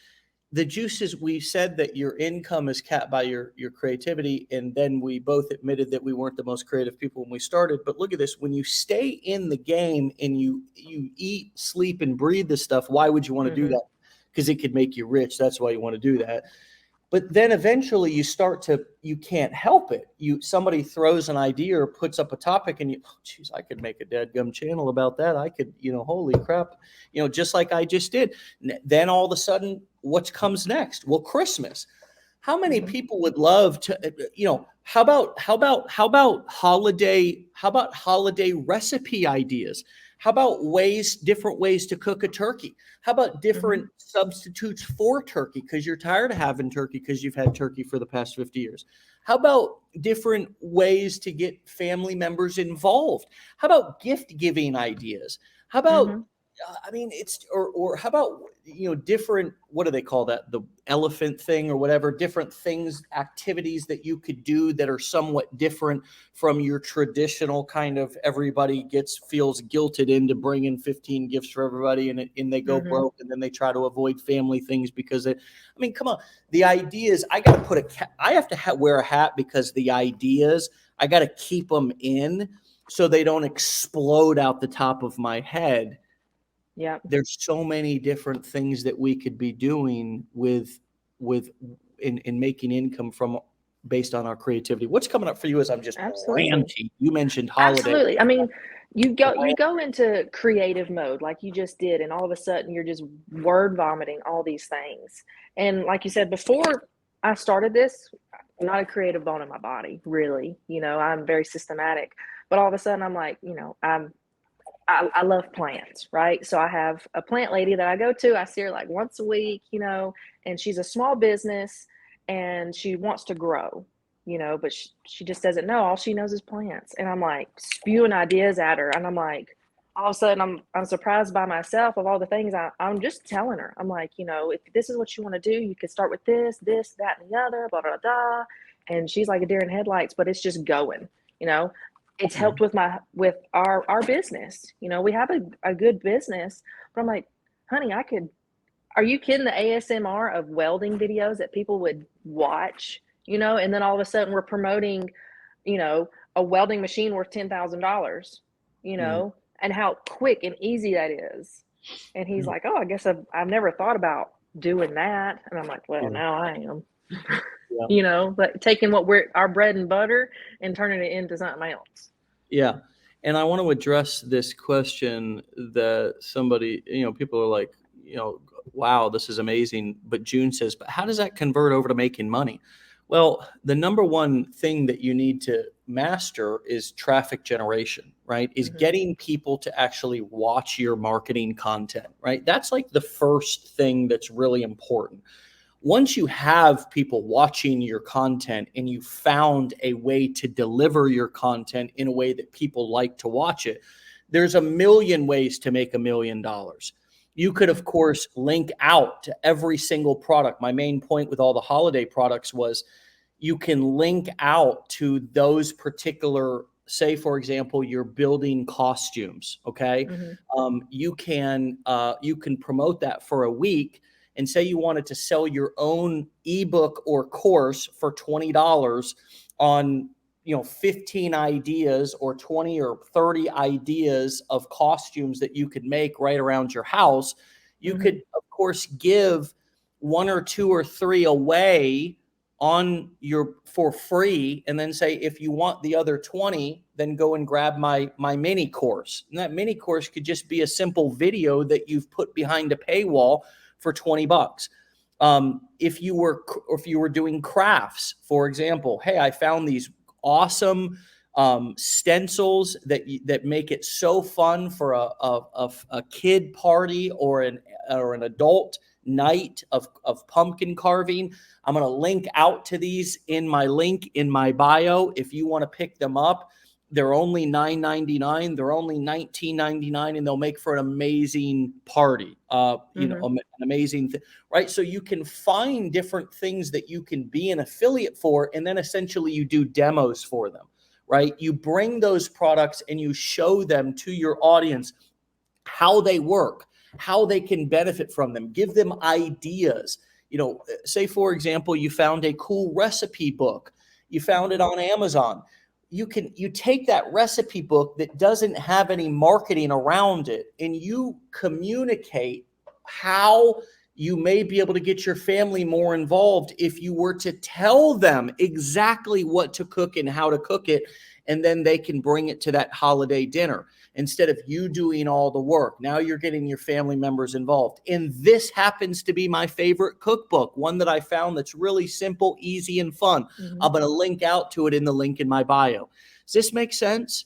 The juices, we said that your income is capped by your creativity, and then we both admitted that we weren't the most creative people when we started. But look at this: when you stay in the game and you eat, sleep, and breathe this stuff, why would you want to do that? Because it could make you rich. That's why you want to do that. But then eventually you can't help it. Somebody throws an idea or puts up a topic, and geez, I could make a dadgum channel about that. I could, holy crap, just like I just did. Then all of a sudden, what comes next? Well, Christmas. How many people would love to, how about holiday recipe ideas? How about different ways to cook a turkey? How about different substitutes for turkey because you're tired of having turkey because you've had turkey for the past 50 years? How about different ways to get family members involved? How about gift giving ideas? How about or how about, different, what do they call that? The elephant thing or whatever, different things, activities that you could do that are somewhat different from your traditional kind of everybody feels guilted into bringing 15 gifts for everybody and they go broke, and then they try to avoid family things because come on. The ideas, I have to wear a hat because the ideas, I got to keep them in so they don't explode out the top of my head. Yeah. There's so many different things that we could be doing in making income based on our creativity. What's coming up for you as I'm just ranting? You mentioned holiday. Absolutely. I mean, you go into creative mode like you just did, and all of a sudden you're just word vomiting all these things. And like you said, before I started this, I'm not a creative bone in my body, really. I'm very systematic. But all of a sudden I'm like, I love plants, right? So I have a plant lady that I go to. I see her like once a week, and she's a small business and she wants to grow, but she just doesn't know. All she knows is plants. And I'm like spewing ideas at her. And I'm like, all of a sudden I'm surprised by myself of all the things I'm just telling her. I'm like, if this is what you want to do, you could start with this, that, and the other, blah, blah, blah. And she's like a deer in headlights, but it's just going, it's helped with our business. You know, we have a good business, but I'm like, honey, are you kidding? The ASMR of welding videos that people would watch, you know, and then all of a sudden we're promoting, you know, a welding machine worth $10,000, you know, and how quick and easy that is. And he's like, oh, I guess I've never thought about doing that. And I'm like, well, now I am, you know, but taking our bread and butter and turning it into something else. Yeah. And I want to address this question that somebody, you know, people are like, you know, wow, this is amazing. But June says, but how does that convert over to making money? Well, the number one thing that you need to master is traffic generation, right? Is getting people to actually watch your marketing content, right? That's like the first thing that's really important. Once you have people watching your content and you found a way to deliver your content in a way that people like to watch it, there's a million ways to make $1 million. You could, of course, link out to every single product. My main point with all the holiday products was you can link out to those particular, say, for example, you're building costumes. Okay. You can promote that for a week and say you wanted to sell your own ebook or course for $20 on, you know, 15 ideas or 20 or 30 ideas of costumes that you could make right around your house. You could, of course, give 1 or 2 or 3 away for free, and then say, if you want the other 20, then go and grab my mini course. And that mini course could just be a simple video that you've put behind a paywall for $20. If you were doing crafts, for example, hey, I found these awesome stencils that make it so fun for a kid party or an adult night of pumpkin carving. I'm going to link out to these in my link in my bio. If you want to pick them up, they're only $9.99. They're only $19.99, and they'll make for an amazing party. You know, an amazing thing, right? So you can find different things that you can be an affiliate for, and then essentially you do demos for them, right? You bring those products and you show them to your audience how they work, how they can benefit from them, give them ideas. You know, say, for example, you found a cool recipe book, you found it on Amazon. You take that recipe book that doesn't have any marketing around it, and you communicate how you may be able to get your family more involved if you were to tell them exactly what to cook and how to cook it, and then they can bring it to that holiday dinner instead of you doing all the work. Now you're getting your family members involved. And this happens to be my favorite cookbook, one that I found that's really simple, easy, and fun. I'm going to link out to it in the link in my bio. Does this make sense?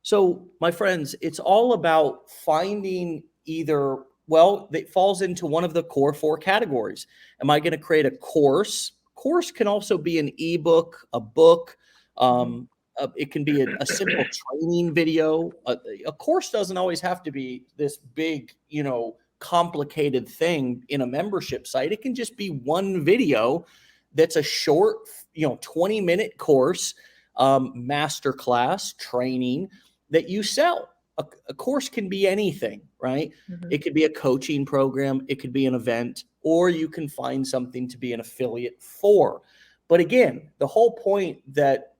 So, my friends, it's all about finding that falls into one of the core 4 categories. Am I going to create a course? Course can also be an ebook, a book. It can be a simple training video. A course doesn't always have to be this big, you know, complicated thing in a membership site. It can just be one video that's a short, you know, 20-minute course, masterclass training that you sell. A course can be anything, right? It could be a coaching program. It could be an event, or you can find something to be an affiliate for. But again, the whole point that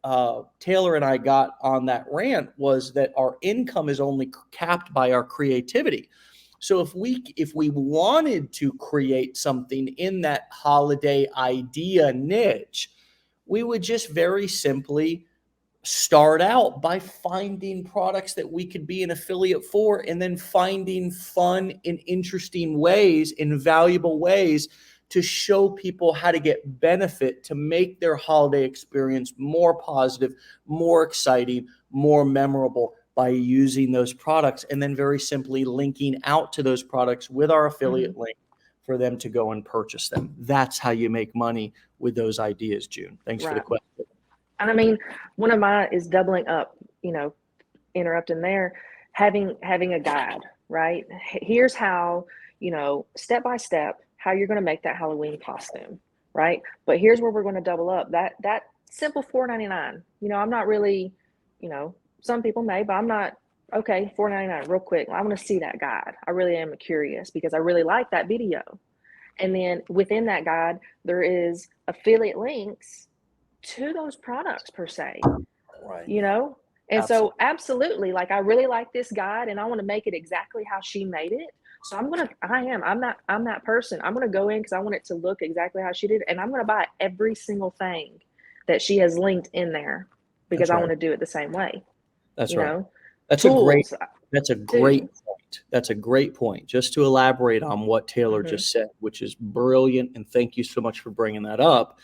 Taylor and I got on that rant was that our income is only capped by our creativity. So if we wanted to create something in that holiday idea niche, we would just very simply start out by finding products that we could be an affiliate for, and then finding fun and interesting ways, invaluable ways to show people how to get benefit to make their holiday experience more positive, more exciting, more memorable by using those products, and then very simply linking out to those products with our affiliate link for them to go and purchase them. That's how you make money with those ideas, June. Thanks for the question. And I mean, one of mine is doubling up, you know, interrupting there, having a guide, right? Here's how, you know, step by step, how you're going to make that Halloween costume, right? But here's where we're going to double up. That simple $4.99. You know, I'm not really, you know, some people may, but I'm not. Okay, $4.99 real quick. I want to see that guide. I really am curious because I really like that video. And then within that guide, there is affiliate links to those products per se, Right. you know? And so absolutely, like, I really like this guide and I want to make it exactly how she made it. So I'm that person. I'm going to go in because I want it to look exactly how she did. And I'm going to buy every single thing that she has linked in there because I want to do it the same way. That's you right. know? That's Tools, a great point. That's a great point. Just to elaborate on what Taylor just said, which is brilliant. And thank you so much for bringing that up.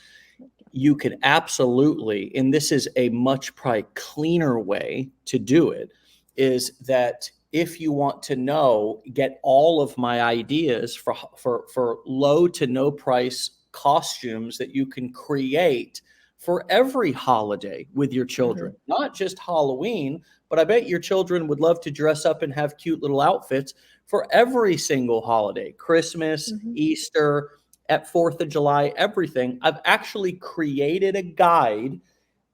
You can absolutely, and this is a much probably cleaner way to do it, is that if you want to know, get all of my ideas for low to no price costumes that you can create for every holiday with your children, not just Halloween, but I bet your children would love to dress up and have cute little outfits for every single holiday, Christmas, Easter, at 4th of July, everything. I've actually created a guide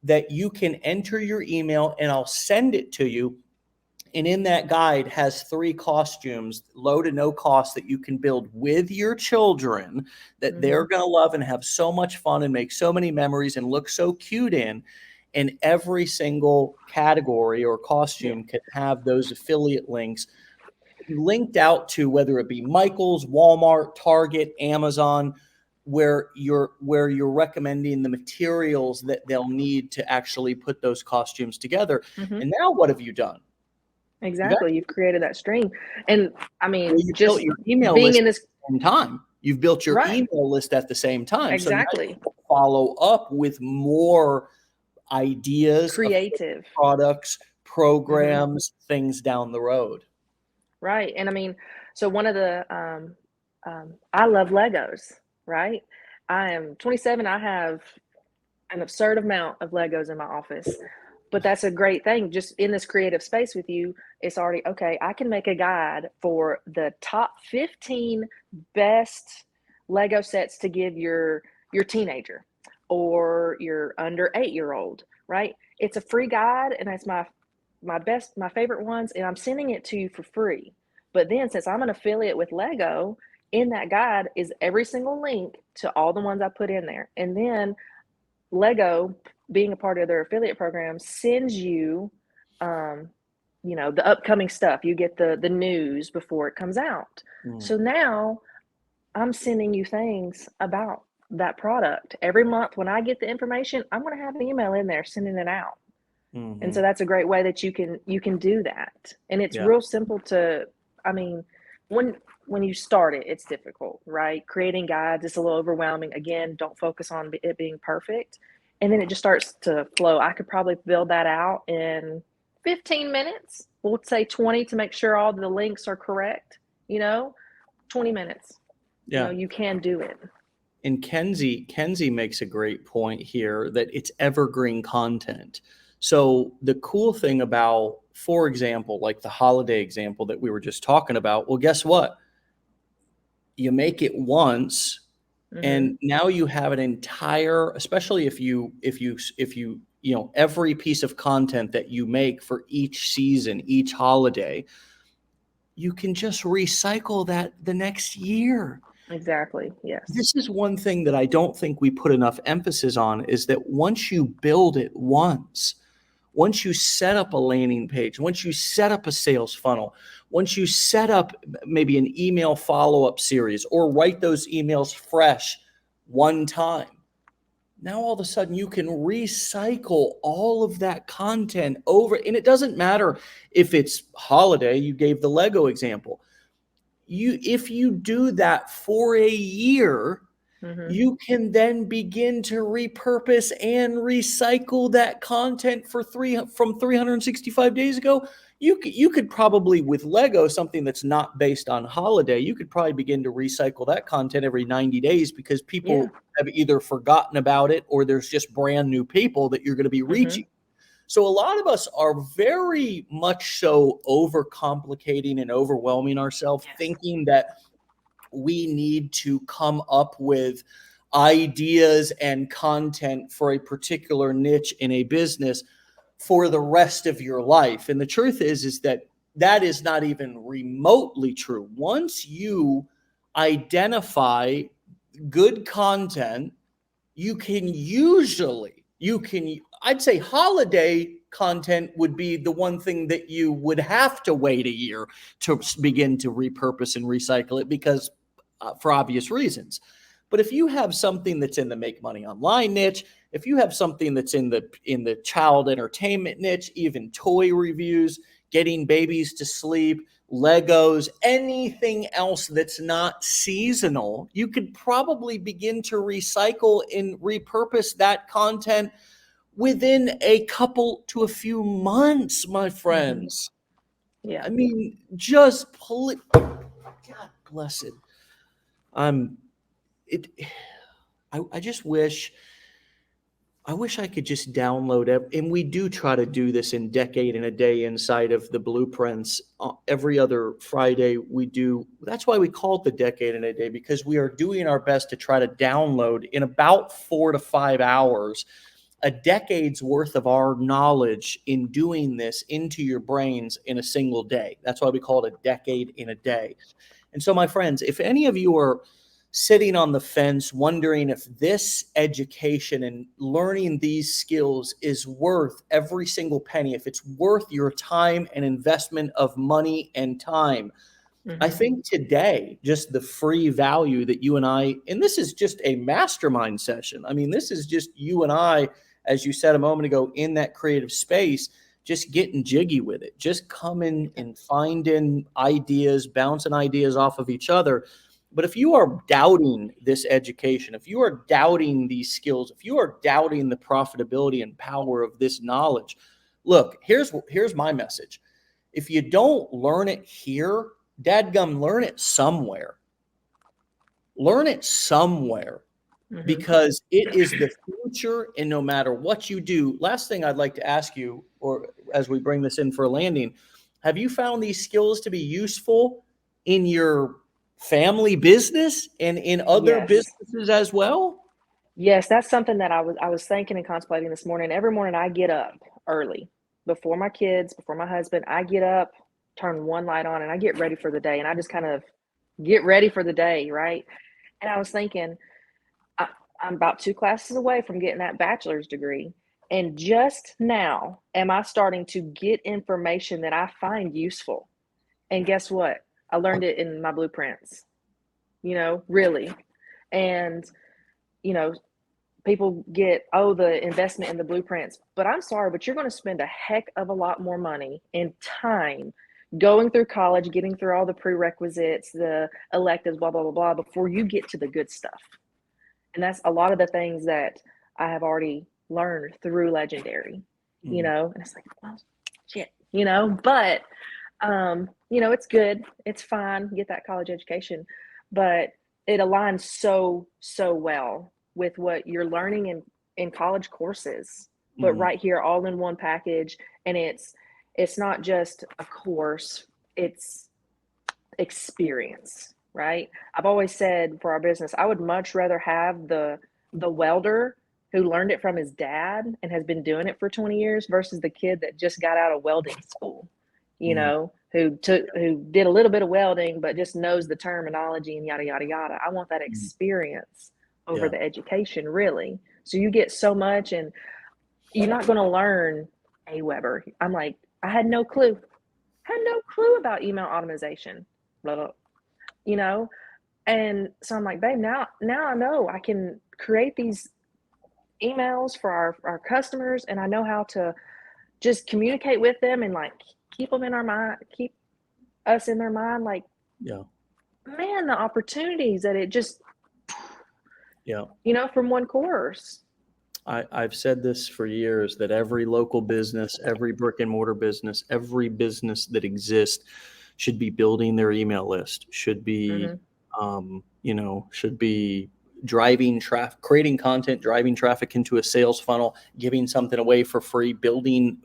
that you can enter your email and I'll send it to you. And in that guide has 3 costumes, low to no cost, that you can build with your children that they're going to love and have so much fun and make so many memories and look so cute in. And every single category or costume can have those affiliate links linked out to, whether it be Michael's, Walmart, Target, Amazon, where you're recommending the materials that they'll need to actually put those costumes together. And now what have you done? Exactly. You've created that stream. And I mean, you built your email being list in this at the same time. You've built your email list at the same time. Exactly. So now you follow up with more ideas, creative products, programs, things down the road. Right. And I mean, so one of the I love Legos, right? I am 27. I have an absurd amount of Legos in my office. But that's a great thing. Just in this creative space with you, it's already okay. I can make a guide for the top 15 best Lego sets to give your teenager or your under 8-year-old, right? It's a free guide, and that's my favorite ones, and I'm sending it to you for free. But then, since I'm an affiliate with Lego, in that guide is every single link to all the ones I put in there. And then Lego, being a part of their affiliate program, sends you, the upcoming stuff. You get the news before it comes out. So now I'm sending you things about that product. Every month when I get the information, I'm going to have an email in there sending it out. And so that's a great way that you can do that. And it's real simple to, I mean, when you start it, it's difficult, right? Creating guides, it's a little overwhelming. Again, don't focus on it being perfect. And then it just starts to flow. I could probably build that out in 15 minutes. We'll say 20 to make sure all the links are correct, 20 minutes. Yeah. You can do it. And Kenzie makes a great point here that it's evergreen content. So the cool thing about, for example, like the holiday example that we were just talking about, well, guess what? You make it once, and now you have an entire, especially if you every piece of content that you make for each season, each holiday, you can just recycle that the next year. Exactly. Yes. This is one thing that I don't think we put enough emphasis on, is that once you build it once you set up a landing page, once you set up a sales funnel, once you set up maybe an email follow-up series or write those emails fresh one time, now all of a sudden you can recycle all of that content over. And it doesn't matter if it's holiday, you gave the Lego example. If you do that for a year, you can then begin to repurpose and recycle that content from 365 days ago. You could probably, with Lego, something that's not based on holiday, you could probably begin to recycle that content every 90 days because people have either forgotten about it or there's just brand new people that you're going to be reaching. So a lot of us are very much so overcomplicating and overwhelming ourselves, thinking that we need to come up with ideas and content for a particular niche in a business. for the rest of your life. And the truth is that that is not even remotely true. Once you identify good content, I'd say holiday content would be the one thing that you would have to wait a year to begin to repurpose and recycle it, because for obvious reasons. But if you have something that's in the make money online niche, if you have something that's in the child entertainment niche, even toy reviews, getting babies to sleep, Legos, anything else that's not seasonal, you could probably begin to recycle and repurpose that content within a couple to a few months, my friends. Yeah. I mean, God bless it. I just wish I could just download it. And we do try to do this in Decade in a Day inside of the blueprints. Every other Friday we do. That's why we call it the Decade in a Day, because we are doing our best to try to download in about 4 to 5 hours a decade's worth of our knowledge in doing this into your brains in a single day. That's why we call it a Decade in a Day. And so, my friends, if any of you are sitting on the fence wondering if this education and learning these skills is worth every single penny, if it's worth your time and investment of money and time, I think today, just the free value that you and I, and this is just a mastermind session. I mean, this is just you and I, as you said a moment ago, in that creative space, just getting jiggy with it, just coming and finding ideas, bouncing ideas off of each other. But if you are doubting this education, if you are doubting these skills, if you are doubting the profitability and power of this knowledge, look, here's my message. If you don't learn it here, dadgum, learn it somewhere. Learn it somewhere, because it is the future. And no matter what you do, last thing I'd like to ask you, or as we bring this in for a landing, have you found these skills to be useful in your family business and in other businesses as well? Yes, that's something that I was thinking and contemplating this morning. Every morning I get up early before my kids, before my husband. I get up, turn one light on, and I get ready for the day. And I just kind of get ready for the day, right? And I was thinking, I'm about 2 classes away from getting that bachelor's degree. And just now am I starting to get information that I find useful. And guess what? I learned it in my blueprints, really. And, people get, the investment in the blueprints. But I'm sorry, but you're going to spend a heck of a lot more money and time going through college, getting through all the prerequisites, the electives, blah, blah, blah, blah, before you get to the good stuff. And that's a lot of the things that I have already learned through Legendary, and it's like, well, shit, but, it's good. It's fine. Get that college education, but it aligns so well with what you're learning in college courses, but right here, all in one package. And it's not just a course, it's experience, right? I've always said for our business, I would much rather have the welder who learned it from his dad and has been doing it for 20 years versus the kid that just got out of welding school, who did a little bit of welding, but just knows the terminology and yada, yada, yada. I want that experience over the education, really. So you get so much, and you're not going to learn AWeber. I'm like, I had no clue about email automation, blah, blah, and so I'm like, babe, now I know I can create these emails for our customers, and I know how to just communicate with them and like keep them in our mind, keep us in their mind. Like, man, the opportunities that it just, from one course. I've said this for years, that every local business, every brick and mortar business, every business that exists should be building their email list, should be, should be driving traffic, creating content, driving traffic into a sales funnel, giving something away for free, building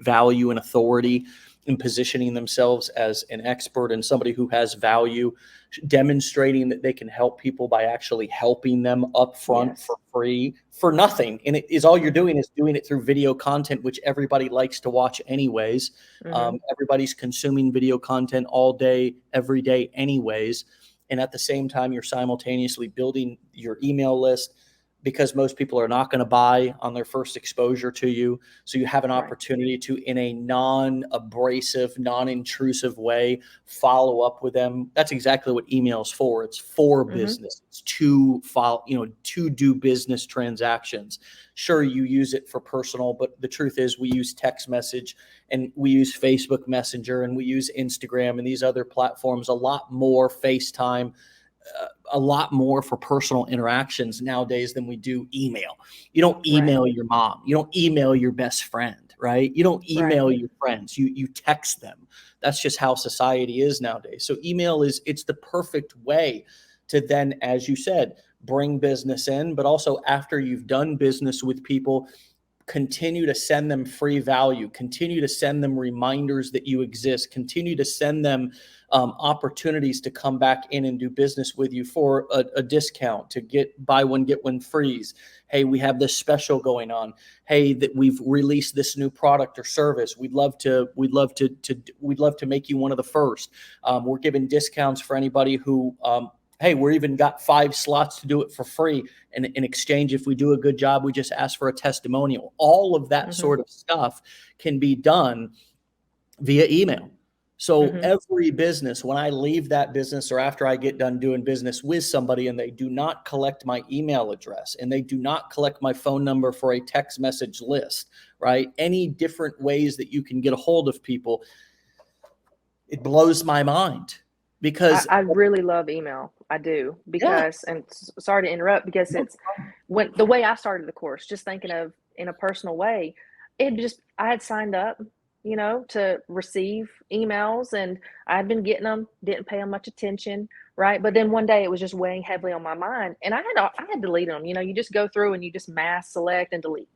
value and authority and positioning themselves as an expert and somebody who has value, demonstrating that they can help people by actually helping them up front Yes. for free, for nothing. And it is all you're Mhm. doing is doing it through video content, which everybody likes to watch anyways. Mhm. Everybody's consuming video content all day, every day anyways. And at the same time, you're simultaneously building your email list, because most people are not going to buy on their first exposure to you. So you have an Right. opportunity to, in a non-abrasive, non-intrusive way, follow up with them. That's exactly what email is for. It's for Mhm. business. It's to follow, to do business transactions. Sure, you use it for personal, but the truth is we use text message and we use Facebook Messenger and we use Instagram and these other platforms a lot more, FaceTime, a lot more for personal interactions nowadays than we do email. You don't Right. email your mom. You don't email your best friend, right? You don't Right. email your friends. You text them. That's just how society is nowadays. So email it's the perfect way to then, as you said, bring business in, but also after you've done business with people, continue to send them free value, continue to send them reminders that you exist, continue to send them opportunities to come back in and do business with you for a discount, to buy one, get one freeze. Hey, we have this special going on. Hey, that we've released this new product or service. We'd love to make you one of the first. We're giving discounts for anybody who, hey, we're even got 5 slots to do it for free. And in exchange, if we do a good job, we just ask for a testimonial. All of that Mhm. sort of stuff can be done via email. So Mhm. every business, when I leave that business or after I get done doing business with somebody and they do not collect my email address and they do not collect my phone number for a text message list, right? Any different ways that you can get a hold of people, it blows my mind because I really love email. I do yeah, because, and sorry to interrupt, because no it's problem. when the way I started the course, just thinking of in a personal way, I had signed up, to receive emails, and I had been getting them, didn't pay them much attention, right? But then one day it was just weighing heavily on my mind, and I had deleted them. You just go through and you just mass select and delete,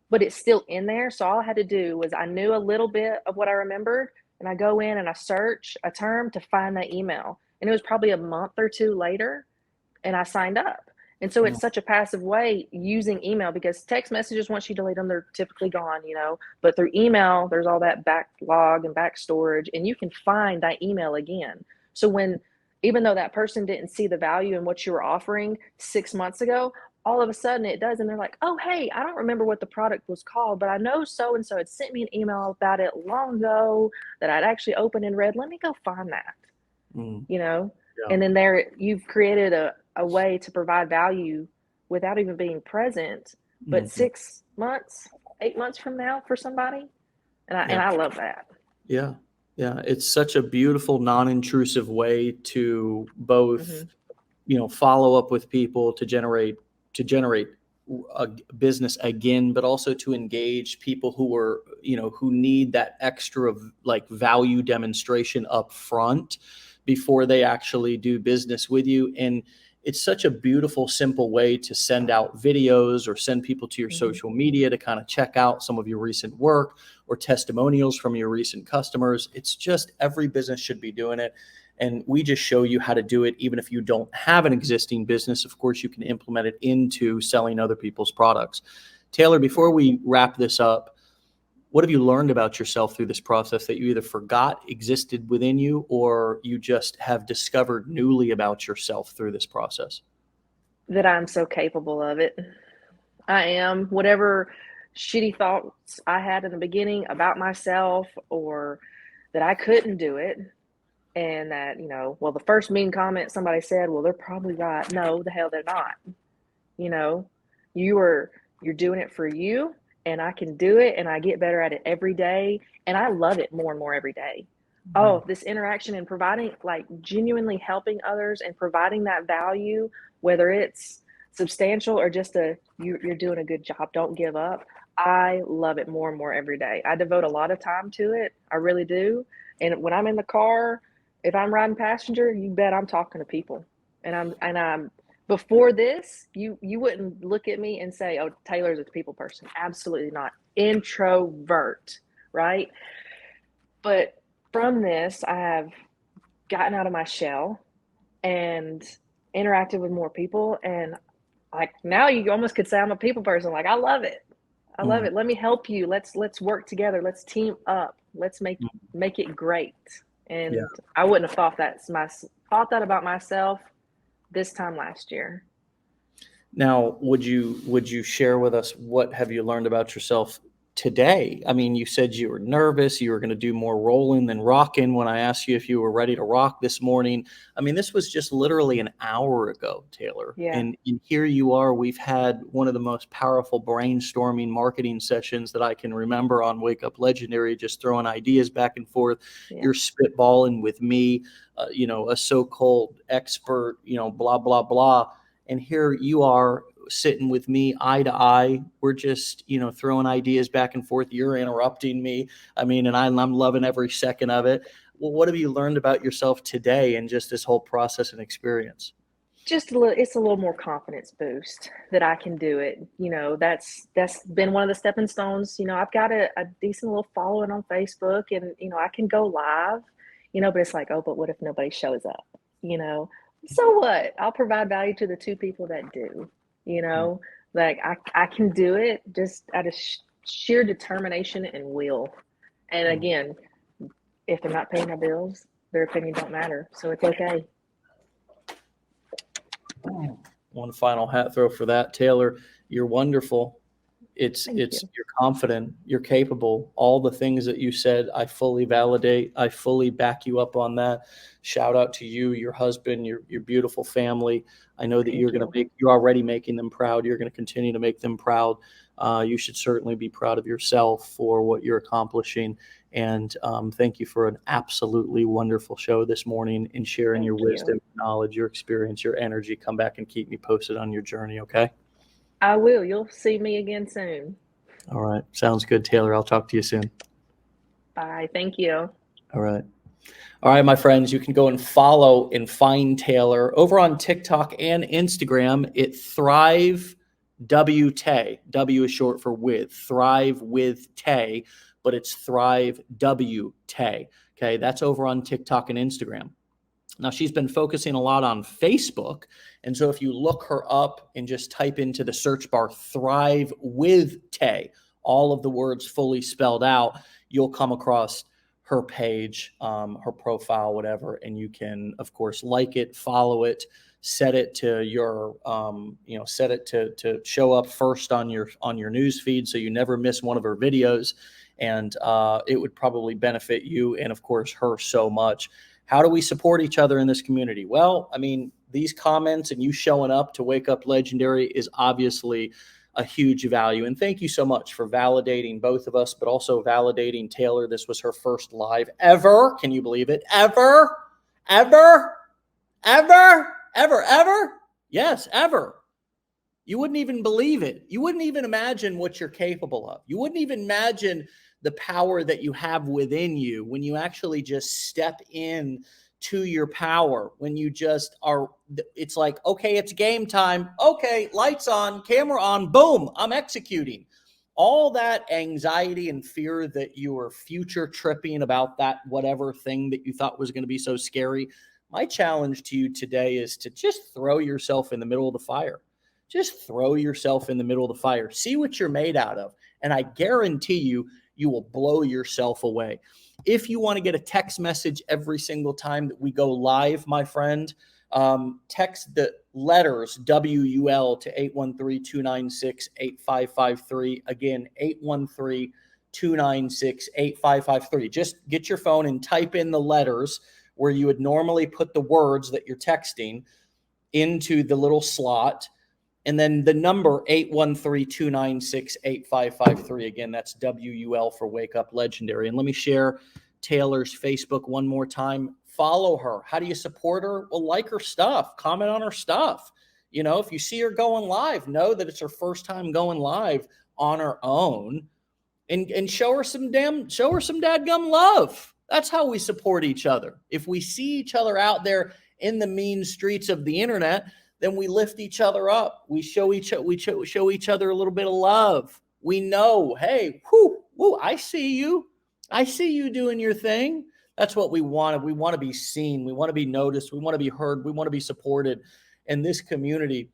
but it's still in there. So all I had to do was, I knew a little bit of what I remembered, and I go in and I search a term to find that email. And it was probably a month or two later, and I signed up. And so Mm, it's such a passive way using email, because text messages, once you delete them, they're typically gone. But through email, there's all that backlog and back storage, and you can find that email again. So even though that person didn't see the value in what you were offering 6 months ago, all of a sudden it does. And they're like, oh, hey, I don't remember what the product was called, but I know so and so had sent me an email about it long ago that I'd actually opened and read. Let me go find that mm, you know yeah. and then there you've created a way to provide value without even being present, but Mhm. 6 months, 8 months from now for somebody, and i Yeah. and i love that. Yeah. Yeah. It's such a beautiful, non-intrusive way to both, Hmm. follow up with people, to generate a business again, but also to engage people who need that extra like value demonstration up front before they actually do business with you. And it's such a beautiful, simple way to send out videos or send people to your Hmm. social media to kind of check out some of your recent work or testimonials from your recent customers. It's just every business should be doing it. And we just show you how to do it. Even if you don't have an existing business, of course, you can implement it into selling other people's products. Taylor, before Right. we wrap this up, what have you learned about yourself through this process that you either forgot existed within you or you just have discovered newly about yourself through this process? That I'm so capable of it. I am. Whatever shitty thoughts I had in the beginning about myself, or that I couldn't do it, and that, well, the first mean comment somebody said, well, they're probably right. No, the hell they're not. you know you are you're doing it for you, and I can do it, and I get better at it every day, and I love it more and more every day. Mhm. Oh, this interaction and providing, like, genuinely helping others and providing that value, whether it's substantial or just you're doing a good job, don't give up. I love it more and more every day. I devote a lot of time to it, I really do. And when I'm in the car, if I'm riding passenger, you bet I'm talking to people. And I'm before this, you wouldn't look at me and say, "Oh, Taylor's a people person." Absolutely not. Introvert, right? But from this, I have gotten out of my shell and interacted with more people. And like now you almost could say I'm a people person. Like I love it. I love Mm, it. Let me help you. Let's work together. Let's team up. Let's make it great. yeah. And I wouldn't have thought that about myself this time last year. Now, would you share with us what have you learned about yourself today? I mean, you said you were nervous, you were going to do more rolling than rocking when I asked you if you were ready to rock this morning. I mean, this was just literally an hour ago, Taylor. Yeah. And here you are. We've had one of the most powerful brainstorming marketing sessions that I can remember on Wake Up Legendary, just throwing ideas back and forth. Yeah. You're spitballing with me, a so-called expert, blah, blah, blah. And here you are sitting with me eye to eye. We're just, throwing ideas back and forth. You're interrupting me. I mean, and I'm loving every second of it. Well, what have you learned about yourself today and just this whole process and experience? Just a little, it's a little more confidence boost that I can do it. That's been one of the stepping stones. I've got a decent little following on Facebook, and I can go live, but it's like, oh, but what if nobody shows up? You know, so what? I'll provide value to the two people that do, you Mm. know, like I can do it just out of sheer determination and will. And Mm. again, if they're not paying their bills, their opinion don't matter. So it's okay. One final hat throw for that, Taylor. You're wonderful. Thank It's you. you're confident, you're capable. All the things that you said, I fully validate. I fully back you up on that. Shout out to you, your husband, your beautiful family. I know that Thank you. you're already making them proud. You're going to continue to make them proud. You should certainly be proud of yourself for what you're accomplishing. And thank you for an absolutely wonderful show this morning and sharing your Thank you. wisdom, knowledge, your experience, your energy. Come back and keep me posted on your journey. Okay. I will. You'll see me again soon. All right. Sounds good, Taylor. I'll talk to you soon. Bye. Thank you. All right. All right, my friends, you can go and follow and find Taylor over on TikTok and Instagram at Thrive W Tay. W is short for with. Thrive with Tay, but it's Thrive W Tay. Okay, that's over on TikTok and Instagram. Now, she's been focusing a lot on Facebook. And so if you look her up and just type into the search bar, Thrive with Tay, all of the words fully spelled out, you'll come across her page, her profile, whatever. And you can, of course, like it, follow it, set it to your, set it to show up first on your news feed so you never miss one of her videos. And it would probably benefit you and, of course, her so much. How do we support each other in this community? Well, I mean, these comments and you showing up to Wake Up Legendary is obviously a huge value. And thank you so much for validating both of us, but also validating Taylor. This was her first live ever. Can you believe it? Ever, ever, ever, ever, ever. Yes, ever. You wouldn't even believe it. You wouldn't even imagine what you're capable of. You wouldn't even imagine the power that you have within you when you actually just step in to your power, when you just are, it's like, okay, it's game time. Okay, lights on, camera on, boom, I'm executing. All that anxiety and fear that you were future tripping about, that whatever thing that you thought was going to be so scary. My challenge to you today is to just throw yourself in the middle of the fire. Just throw yourself in the middle of the fire. See what you're made out of. And I guarantee you will blow yourself away. If you want to get a text message every single time that we go live, my friend, text the letters WUL to 813-296-8553. Again, 813-296-8553. Just get your phone and type in the letters where you would normally put the words that you're texting into the little slot. And then the number 813-296-8553. Again, that's WUL for Wake Up Legendary. And let me share Taylor's Facebook one more time. Follow her. How do you support her? Well, like her stuff, comment on her stuff. If you see her going live, know that it's her first time going live on her own, and show her some dadgum love. That's how we support each other. If we see each other out there in the mean streets of the internet, then we lift each other up. We show each other a little bit of love. We know, hey, I see you. I see you doing your thing. That's what we want. We want to be seen. We want to be noticed. We want to be heard. We want to be supported. And this community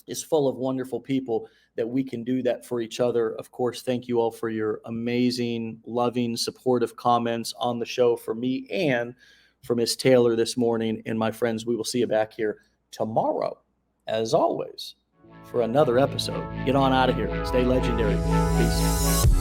is full of wonderful people that we can do that for each other. Of course, thank you all for your amazing, loving, supportive comments on the show for me and for Miss Taylor this morning. And my friends, we will see you back here tomorrow, as always, for another episode. Get on out of here. Stay legendary. Peace.